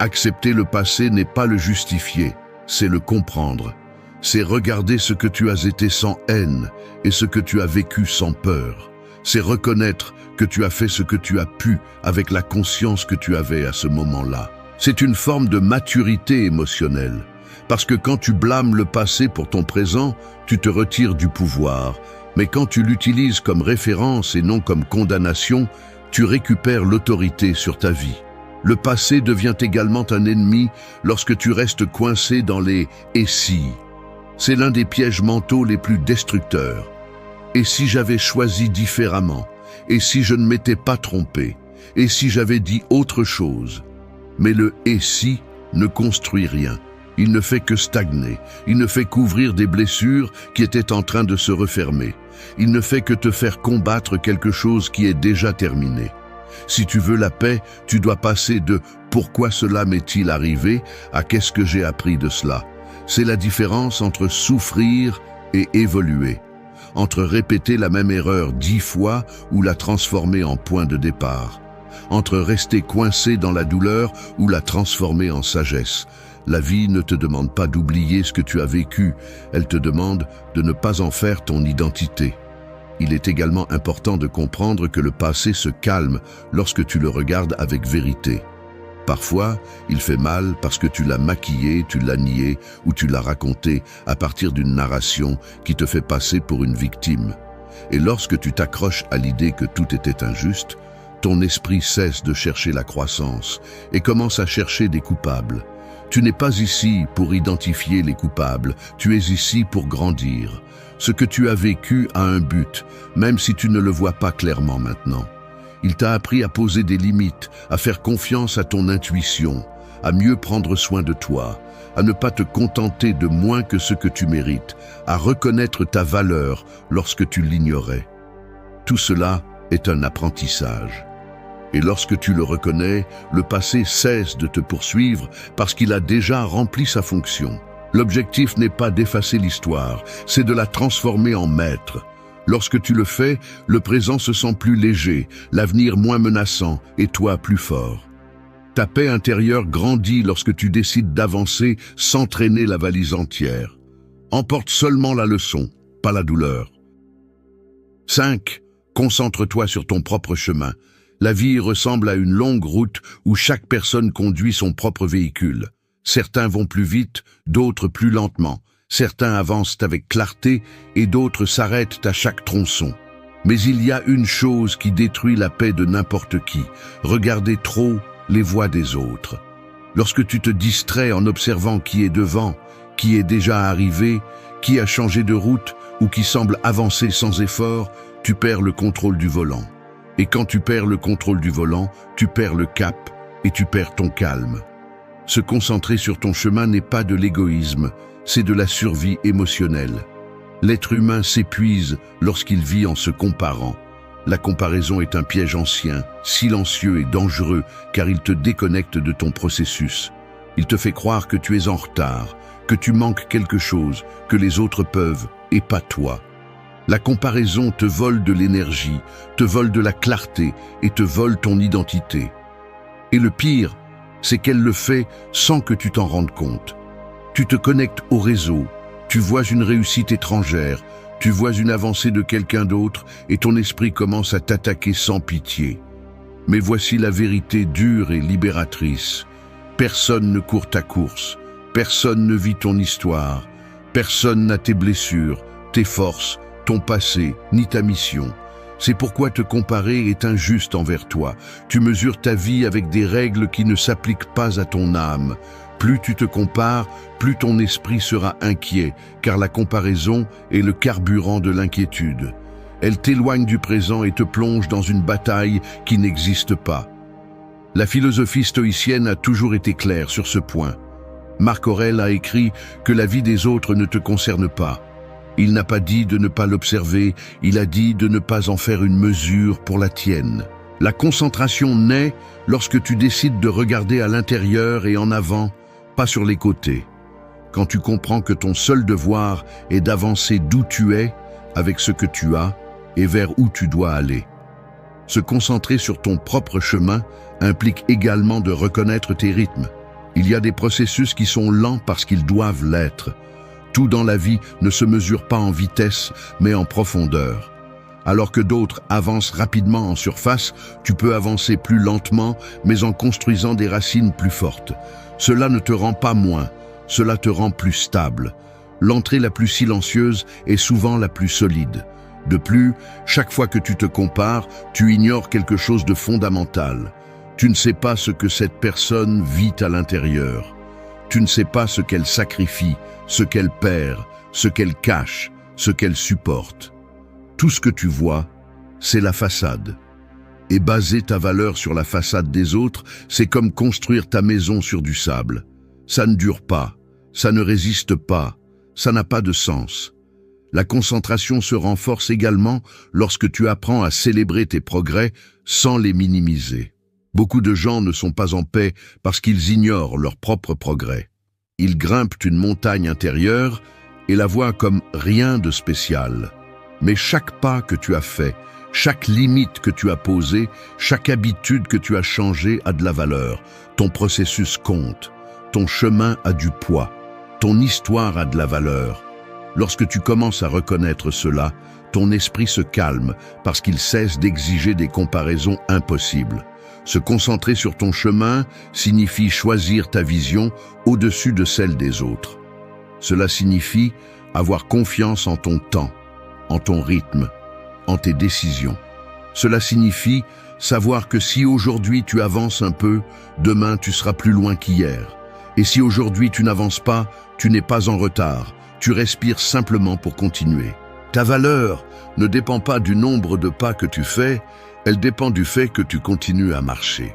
Accepter le passé n'est pas le justifier, c'est le comprendre. C'est regarder ce que tu as été sans haine et ce que tu as vécu sans peur. C'est reconnaître que tu as fait ce que tu as pu avec la conscience que tu avais à ce moment-là. C'est une forme de maturité émotionnelle. Parce que quand tu blâmes le passé pour ton présent, tu te retires du pouvoir. Mais quand tu l'utilises comme référence et non comme condamnation, tu récupères l'autorité sur ta vie. Le passé devient également un ennemi lorsque tu restes coincé dans les « et si ». C'est l'un des pièges mentaux les plus destructeurs. Et si j'avais choisi différemment? Et si je ne m'étais pas trompé? Et si j'avais dit autre chose? Mais le « et si » ne construit rien. Il ne fait que stagner. Il ne fait qu'ouvrir des blessures qui étaient en train de se refermer. Il ne fait que te faire combattre quelque chose qui est déjà terminé. Si tu veux la paix, tu dois passer de « pourquoi cela m'est-il arrivé » à « qu'est-ce que j'ai appris de cela ?» C'est la différence entre souffrir et évoluer, entre répéter la même erreur 10 fois ou la transformer en point de départ. entre rester coincé dans la douleur ou la transformer en sagesse. La vie ne te demande pas d'oublier ce que tu as vécu, elle te demande de ne pas en faire ton identité. Il est également important de comprendre que le passé se calme lorsque tu le regardes avec vérité. Parfois, il fait mal parce que tu l'as maquillé, tu l'as nié ou tu l'as raconté à partir d'une narration qui te fait passer pour une victime. Et lorsque tu t'accroches à l'idée que tout était injuste, ton esprit cesse de chercher la croissance et commence à chercher des coupables. Tu n'es pas ici pour identifier les coupables, tu es ici pour grandir. Ce que tu as vécu a un but, même si tu ne le vois pas clairement maintenant. Il t'a appris à poser des limites, à faire confiance à ton intuition, à mieux prendre soin de toi, à ne pas te contenter de moins que ce que tu mérites, à reconnaître ta valeur lorsque tu l'ignorais. Tout cela est un apprentissage. Et lorsque tu le reconnais, le passé cesse de te poursuivre parce qu'il a déjà rempli sa fonction. L'objectif n'est pas d'effacer l'histoire, c'est de la transformer en maître. Lorsque tu le fais, le présent se sent plus léger, l'avenir moins menaçant et toi plus fort. Ta paix intérieure grandit lorsque tu décides d'avancer sans traîner la valise entière. Emporte seulement la leçon, pas la douleur. 5. Concentre-toi sur ton propre chemin. La vie ressemble à une longue route où chaque personne conduit son propre véhicule. Certains vont plus vite, d'autres plus lentement. Certains avancent avec clarté et d'autres s'arrêtent à chaque tronçon. Mais il y a une chose qui détruit la paix de n'importe qui, regarder trop les voies des autres. Lorsque tu te distrais en observant qui est devant, qui est déjà arrivé, qui a changé de route ou qui semble avancer sans effort, tu perds le contrôle du volant. Et quand tu perds le contrôle du volant, tu perds le cap et tu perds ton calme. Se concentrer sur ton chemin n'est pas de l'égoïsme, c'est de la survie émotionnelle. L'être humain s'épuise lorsqu'il vit en se comparant. La comparaison est un piège ancien, silencieux et dangereux, car il te déconnecte de ton processus. Il te fait croire que tu es en retard, que tu manques quelque chose, que les autres peuvent, et pas toi. La comparaison te vole de l'énergie, te vole de la clarté et te vole ton identité. Et le pire, c'est qu'elle le fait sans que tu t'en rendes compte. Tu te connectes au réseau, tu vois une réussite étrangère, tu vois une avancée de quelqu'un d'autre et ton esprit commence à t'attaquer sans pitié. Mais voici la vérité dure et libératrice. Personne ne court ta course, personne ne vit ton histoire, personne n'a tes blessures, tes forces, ton passé, ni ta mission. C'est pourquoi te comparer est injuste envers toi. Tu mesures ta vie avec des règles qui ne s'appliquent pas à ton âme. Plus tu te compares, plus ton esprit sera inquiet, car la comparaison est le carburant de l'inquiétude. Elle t'éloigne du présent et te plonge dans une bataille qui n'existe pas. La philosophie stoïcienne a toujours été claire sur ce point. Marc Aurèle a écrit que la vie des autres ne te concerne pas. Il n'a pas dit de ne pas l'observer, il a dit de ne pas en faire une mesure pour la tienne. La concentration naît lorsque tu décides de regarder à l'intérieur et en avant, pas sur les côtés. Quand tu comprends que ton seul devoir est d'avancer d'où tu es, avec ce que tu as, et vers où tu dois aller. Se concentrer sur ton propre chemin implique également de reconnaître tes rythmes. Il y a des processus qui sont lents parce qu'ils doivent l'être. Tout dans la vie ne se mesure pas en vitesse, mais en profondeur. Alors que d'autres avancent rapidement en surface, tu peux avancer plus lentement, mais en construisant des racines plus fortes. Cela ne te rend pas moins, cela te rend plus stable. L'entrée la plus silencieuse est souvent la plus solide. De plus, chaque fois que tu te compares, tu ignores quelque chose de fondamental. Tu ne sais pas ce que cette personne vit à l'intérieur. Tu ne sais pas ce qu'elle sacrifie, ce qu'elle perd, ce qu'elle cache, ce qu'elle supporte. Tout ce que tu vois, c'est la façade. Et baser ta valeur sur la façade des autres, c'est comme construire ta maison sur du sable. Ça ne dure pas, ça ne résiste pas, ça n'a pas de sens. La concentration se renforce également lorsque tu apprends à célébrer tes progrès sans les minimiser. Beaucoup de gens ne sont pas en paix parce qu'ils ignorent leurs propres progrès. Ils grimpent une montagne intérieure et la voient comme rien de spécial. Mais chaque pas que tu as fait, Chaque limite que tu as posée, chaque habitude que tu as changée a de la valeur. Ton processus compte. Ton chemin a du poids. Ton histoire a de la valeur. Lorsque tu commences à reconnaître cela, ton esprit se calme parce qu'il cesse d'exiger des comparaisons impossibles. Se concentrer sur ton chemin signifie choisir ta vision au-dessus de celle des autres. Cela signifie avoir confiance en ton temps, en ton rythme, en tes décisions. Cela signifie savoir que si aujourd'hui tu avances un peu, demain tu seras plus loin qu'hier. Et si aujourd'hui tu n'avances pas, tu n'es pas en retard, tu respires simplement pour continuer. Ta valeur ne dépend pas du nombre de pas que tu fais, elle dépend du fait que tu continues à marcher.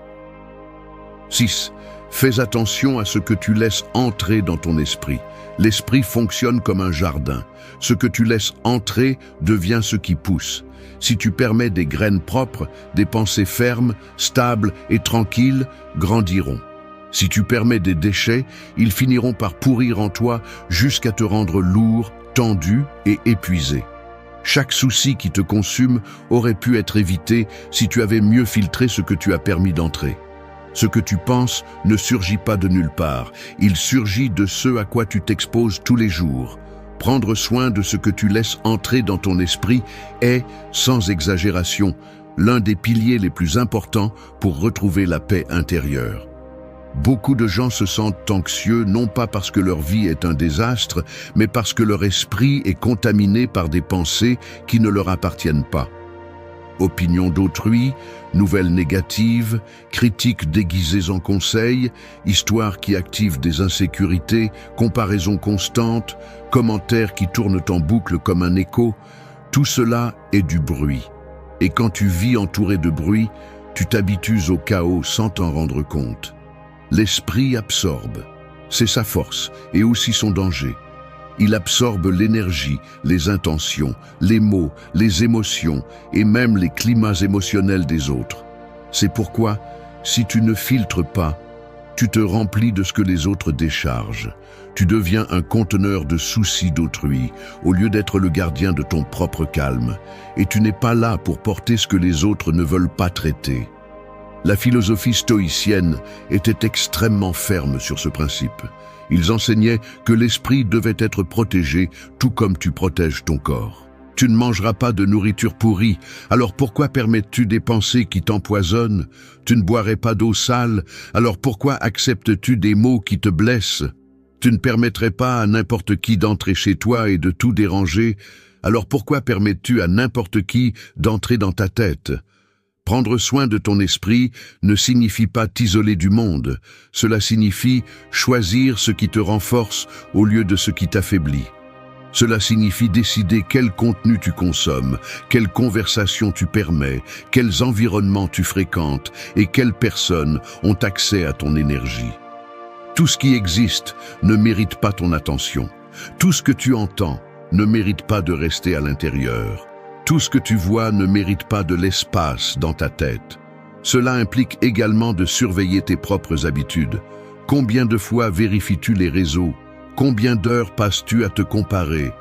6. Fais attention à ce que tu laisses entrer dans ton esprit. L'esprit fonctionne comme un jardin. Ce que tu laisses entrer devient ce qui pousse. Si tu permets des graines propres, des pensées fermes, stables et tranquilles grandiront. Si tu permets des déchets, ils finiront par pourrir en toi jusqu'à te rendre lourd, tendu et épuisé. Chaque souci qui te consume aurait pu être évité si tu avais mieux filtré ce que tu as permis d'entrer. Ce que tu penses ne surgit pas de nulle part, il surgit de ce à quoi tu t'exposes tous les jours. Prendre soin de ce que tu laisses entrer dans ton esprit est, sans exagération, l'un des piliers les plus importants pour retrouver la paix intérieure. Beaucoup de gens se sentent anxieux non pas parce que leur vie est un désastre, mais parce que leur esprit est contaminé par des pensées qui ne leur appartiennent pas. Opinions d'autrui, nouvelles négatives, critiques déguisées en conseils, histoires qui activent des insécurités, comparaisons constantes, commentaires qui tournent en boucle comme un écho, tout cela est du bruit. Et quand tu vis entouré de bruit, tu t'habitues au chaos sans t'en rendre compte. L'esprit absorbe, c'est sa force et aussi son danger. Il absorbe l'énergie, les intentions, les mots, les émotions et même les climats émotionnels des autres. C'est pourquoi, si tu ne filtres pas, tu te remplis de ce que les autres déchargent. Tu deviens un conteneur de soucis d'autrui, au lieu d'être le gardien de ton propre calme. Et tu n'es pas là pour porter ce que les autres ne veulent pas traiter. La philosophie stoïcienne était extrêmement ferme sur ce principe. Ils enseignaient que l'esprit devait être protégé tout comme tu protèges ton corps. Tu ne mangeras pas de nourriture pourrie, alors pourquoi permets-tu des pensées qui t'empoisonnent? Tu ne boirais pas d'eau sale, alors pourquoi acceptes-tu des mots qui te blessent? Tu ne permettrais pas à n'importe qui d'entrer chez toi et de tout déranger, alors pourquoi permets-tu à n'importe qui d'entrer dans ta tête? Prendre soin de ton esprit ne signifie pas t'isoler du monde. Cela signifie choisir ce qui te renforce au lieu de ce qui t'affaiblit. Cela signifie décider quel contenu tu consommes, quelles conversations tu permets, quels environnements tu fréquentes et quelles personnes ont accès à ton énergie. Tout ce qui existe ne mérite pas ton attention. Tout ce que tu entends ne mérite pas de rester à l'intérieur. Tout ce que tu vois ne mérite pas de l'espace dans ta tête. Cela implique également de surveiller tes propres habitudes. Combien de fois vérifies-tu les réseaux? Combien d'heures passes-tu à te comparer?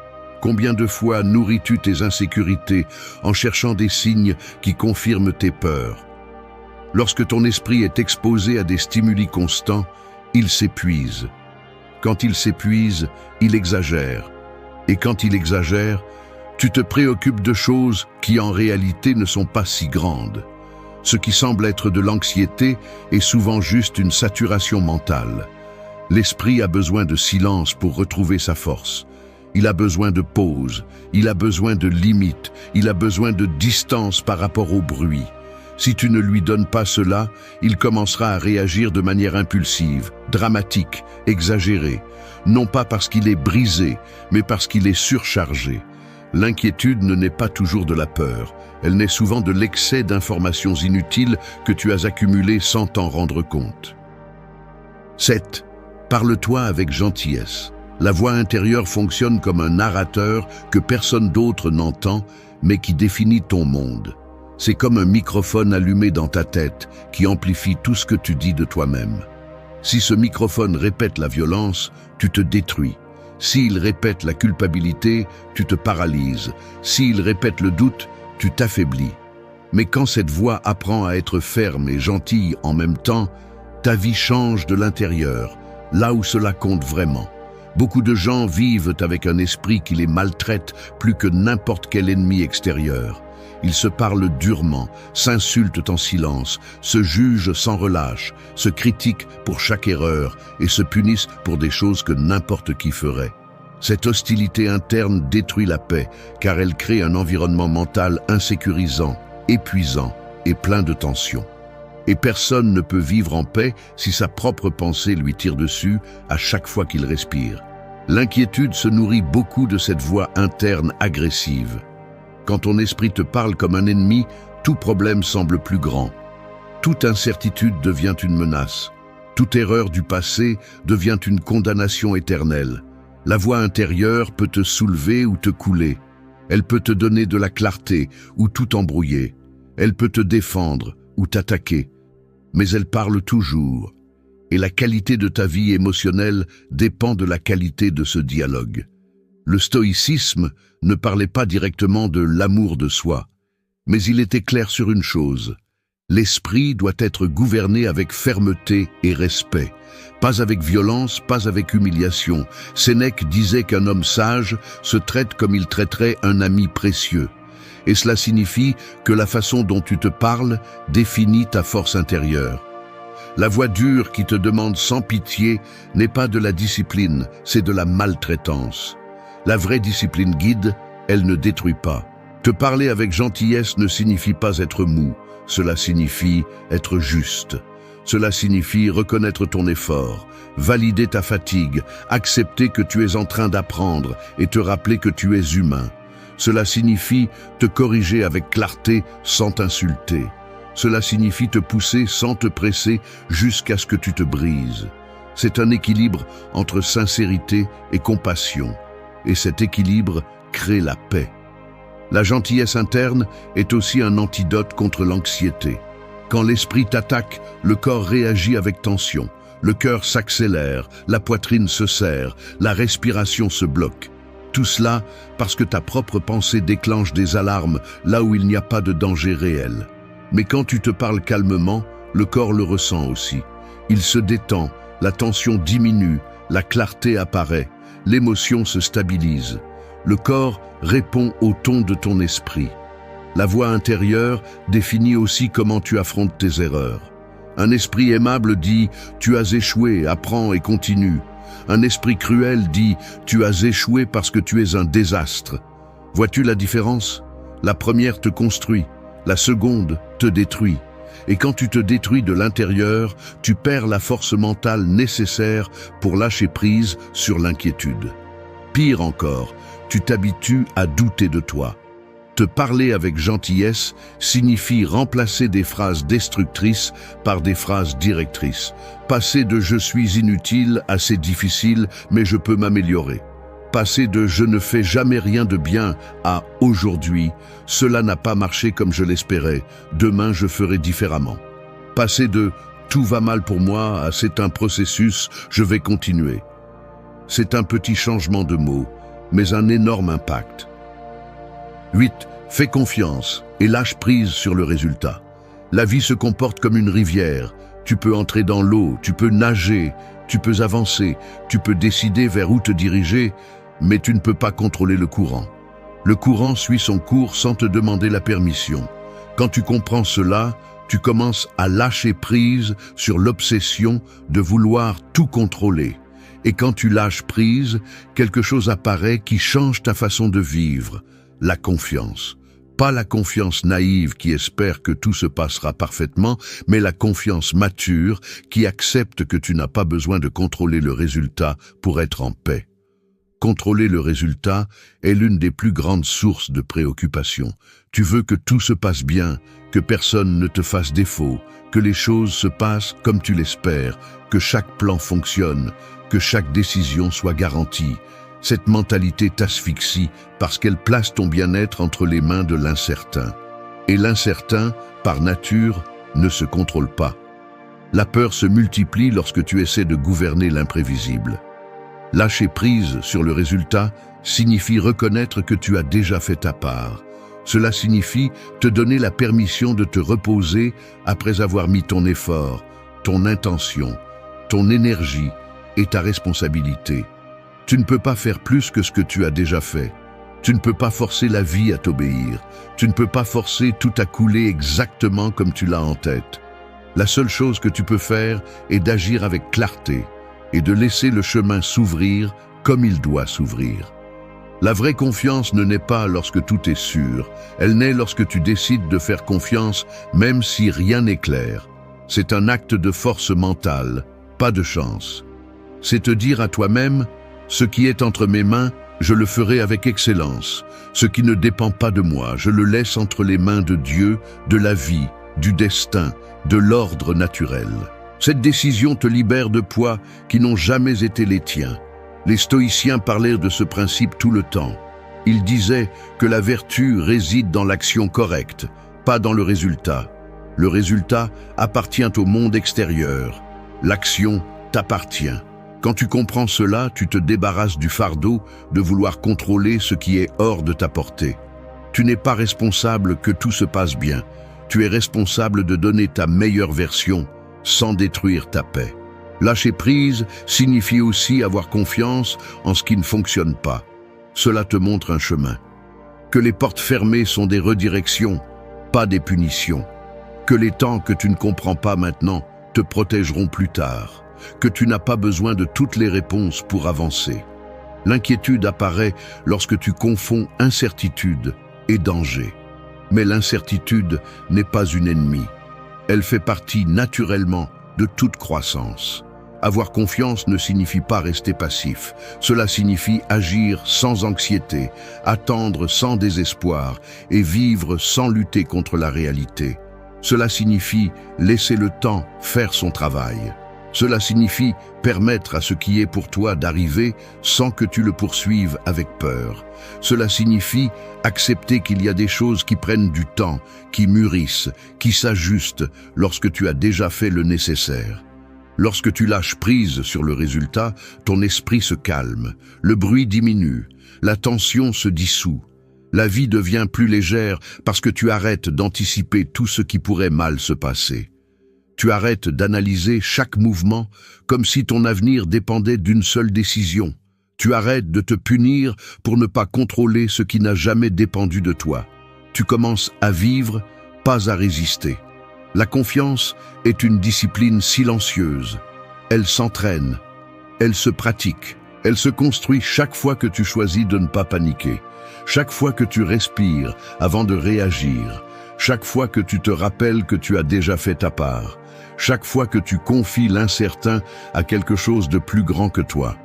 Combien de fois nourris-tu tes insécurités en cherchant des signes qui confirment tes peurs? Lorsque ton esprit est exposé à des stimuli constants, il s'épuise. Quand il s'épuise, il exagère. Et quand il exagère, tu te préoccupes de choses qui en réalité ne sont pas si grandes. Ce qui semble être de l'anxiété est souvent juste une saturation mentale. L'esprit a besoin de silence pour retrouver sa force. Il a besoin de pause, il a besoin de limites, il a besoin de distance par rapport au bruit. Si tu ne lui donnes pas cela, il commencera à réagir de manière impulsive, dramatique, exagérée. Non pas parce qu'il est brisé, mais parce qu'il est surchargé. L'inquiétude ne naît pas toujours de la peur, elle naît souvent de l'excès d'informations inutiles que tu as accumulées sans t'en rendre compte. 7. Parle-toi avec gentillesse. La voix intérieure fonctionne comme un narrateur que personne d'autre n'entend, mais qui définit ton monde. C'est comme un microphone allumé dans ta tête qui amplifie tout ce que tu dis de toi-même. Si ce microphone répète la violence, tu te détruis. S'il répète la culpabilité, tu te paralyses. S'il répète le doute, tu t'affaiblis. Mais quand cette voix apprend à être ferme et gentille en même temps, ta vie change de l'intérieur, là où cela compte vraiment. Beaucoup de gens vivent avec un esprit qui les maltraite plus que n'importe quel ennemi extérieur. Ils se parlent durement, s'insultent en silence, se jugent sans relâche, se critiquent pour chaque erreur et se punissent pour des choses que n'importe qui ferait. Cette hostilité interne détruit la paix car elle crée un environnement mental insécurisant, épuisant et plein de tensions. Et personne ne peut vivre en paix si sa propre pensée lui tire dessus à chaque fois qu'il respire. L'inquiétude se nourrit beaucoup de cette voix interne agressive. Quand ton esprit te parle comme un ennemi, tout problème semble plus grand. Toute incertitude devient une menace. Toute erreur du passé devient une condamnation éternelle. La voix intérieure peut te soulever ou te couler. Elle peut te donner de la clarté ou tout embrouiller. Elle peut te défendre ou t'attaquer. Mais elle parle toujours. Et la qualité de ta vie émotionnelle dépend de la qualité de ce dialogue. Le stoïcisme ne parlait pas directement de l'amour de soi, mais il était clair sur une chose. L'esprit doit être gouverné avec fermeté et respect, pas avec violence, pas avec humiliation. Sénèque disait qu'un homme sage se traite comme il traiterait un ami précieux. Et cela signifie que la façon dont tu te parles définit ta force intérieure. La voix dure qui te demande sans pitié n'est pas de la discipline, c'est de la maltraitance. La vraie discipline guide, elle ne détruit pas. Te parler avec gentillesse ne signifie pas être mou, cela signifie être juste. Cela signifie reconnaître ton effort, valider ta fatigue, accepter que tu es en train d'apprendre et te rappeler que tu es humain. Cela signifie te corriger avec clarté sans t'insulter. Cela signifie te pousser sans te presser jusqu'à ce que tu te brises. C'est un équilibre entre sincérité et compassion. Et cet équilibre crée la paix. La gentillesse interne est aussi un antidote contre l'anxiété. Quand l'esprit t'attaque, le corps réagit avec tension. Le cœur s'accélère, la poitrine se serre, la respiration se bloque. Tout cela parce que ta propre pensée déclenche des alarmes là où il n'y a pas de danger réel. Mais quand tu te parles calmement, le corps le ressent aussi. Il se détend, la tension diminue, la clarté apparaît, l'émotion se stabilise. Le corps répond au ton de ton esprit. La voix intérieure définit aussi comment tu affrontes tes erreurs. Un esprit aimable dit « Tu as échoué, apprends et continue ». Un esprit cruel dit « Tu as échoué parce que tu es un désastre ». Vois-tu la différence? La première te construit, la seconde te détruit. Et quand tu te détruis de l'intérieur, tu perds la force mentale nécessaire pour lâcher prise sur l'inquiétude. Pire encore, tu t'habitues à douter de toi. Te parler avec gentillesse signifie remplacer des phrases destructrices par des phrases directrices. Passer de « je suis inutile » à « c'est difficile, mais je peux m'améliorer ». Passer de « je ne fais jamais rien de bien » à « aujourd'hui, cela n'a pas marché comme je l'espérais, demain je ferai différemment ». Passer de « tout va mal pour moi » à « c'est un processus, je vais continuer ». C'est un petit changement de mots, mais un énorme impact. 8. Fais confiance et lâche prise sur le résultat. La vie se comporte comme une rivière. Tu peux entrer dans l'eau, tu peux nager, tu peux avancer, tu peux décider vers où te diriger, mais tu ne peux pas contrôler le courant. Le courant suit son cours sans te demander la permission. Quand tu comprends cela, tu commences à lâcher prise sur l'obsession de vouloir tout contrôler. Et quand tu lâches prise, quelque chose apparaît qui change ta façon de vivre. La confiance. Pas la confiance naïve qui espère que tout se passera parfaitement, mais la confiance mature qui accepte que tu n'as pas besoin de contrôler le résultat pour être en paix. Contrôler le résultat est l'une des plus grandes sources de préoccupation. Tu veux que tout se passe bien, que personne ne te fasse défaut, que les choses se passent comme tu l'espères, que chaque plan fonctionne, que chaque décision soit garantie. Cette mentalité t'asphyxie parce qu'elle place ton bien-être entre les mains de l'incertain. Et l'incertain, par nature, ne se contrôle pas. La peur se multiplie lorsque tu essaies de gouverner l'imprévisible. Lâcher prise sur le résultat signifie reconnaître que tu as déjà fait ta part. Cela signifie te donner la permission de te reposer après avoir mis ton effort, ton intention, ton énergie et ta responsabilité. Tu ne peux pas faire plus que ce que tu as déjà fait. Tu ne peux pas forcer la vie à t'obéir. Tu ne peux pas forcer tout à couler exactement comme tu l'as en tête. La seule chose que tu peux faire est d'agir avec clarté et de laisser le chemin s'ouvrir comme il doit s'ouvrir. La vraie confiance ne naît pas lorsque tout est sûr. Elle naît lorsque tu décides de faire confiance même si rien n'est clair. C'est un acte de force mentale, pas de chance. C'est te dire à toi-même, ce qui est entre mes mains, je le ferai avec excellence. Ce qui ne dépend pas de moi, je le laisse entre les mains de Dieu, de la vie, du destin, de l'ordre naturel. Cette décision te libère de poids qui n'ont jamais été les tiens. Les stoïciens parlaient de ce principe tout le temps. Ils disaient que la vertu réside dans l'action correcte, pas dans le résultat. Le résultat appartient au monde extérieur. L'action t'appartient. Quand tu comprends cela, tu te débarrasses du fardeau de vouloir contrôler ce qui est hors de ta portée. Tu n'es pas responsable que tout se passe bien. Tu es responsable de donner ta meilleure version sans détruire ta paix. Lâcher prise signifie aussi avoir confiance en ce qui ne fonctionne pas. Cela te montre un chemin. Que les portes fermées sont des redirections, pas des punitions. Que les temps que tu ne comprends pas maintenant te protégeront plus tard. Que tu n'as pas besoin de toutes les réponses pour avancer. L'inquiétude apparaît lorsque tu confonds incertitude et danger. Mais l'incertitude n'est pas une ennemie. Elle fait partie naturellement de toute croissance. Avoir confiance ne signifie pas rester passif. Cela signifie agir sans anxiété, attendre sans désespoir et vivre sans lutter contre la réalité. Cela signifie laisser le temps faire son travail. Cela signifie permettre à ce qui est pour toi d'arriver sans que tu le poursuives avec peur. Cela signifie accepter qu'il y a des choses qui prennent du temps, qui mûrissent, qui s'ajustent lorsque tu as déjà fait le nécessaire. Lorsque tu lâches prise sur le résultat, ton esprit se calme, le bruit diminue, la tension se dissout. La vie devient plus légère parce que tu arrêtes d'anticiper tout ce qui pourrait mal se passer. Tu arrêtes d'analyser chaque mouvement comme si ton avenir dépendait d'une seule décision. Tu arrêtes de te punir pour ne pas contrôler ce qui n'a jamais dépendu de toi. Tu commences à vivre, pas à résister. La confiance est une discipline silencieuse. Elle s'entraîne, elle se pratique, elle se construit chaque fois que tu choisis de ne pas paniquer, chaque fois que tu respires avant de réagir, chaque fois que tu te rappelles que tu as déjà fait ta part, chaque fois que tu confies l'incertain à quelque chose de plus grand que toi.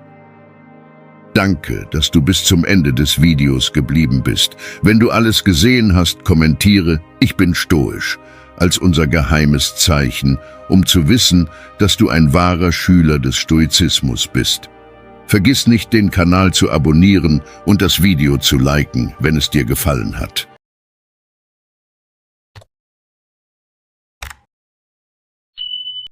Danke, dass du bis zum Ende des Videos geblieben bist. Wenn du alles gesehen hast, kommentiere, ich bin stoisch, als unser geheimes Zeichen, zu wissen, dass du ein wahrer Schüler des Stoizismus bist. Vergiss nicht, den Kanal zu abonnieren und das Video zu liken, wenn es dir gefallen hat.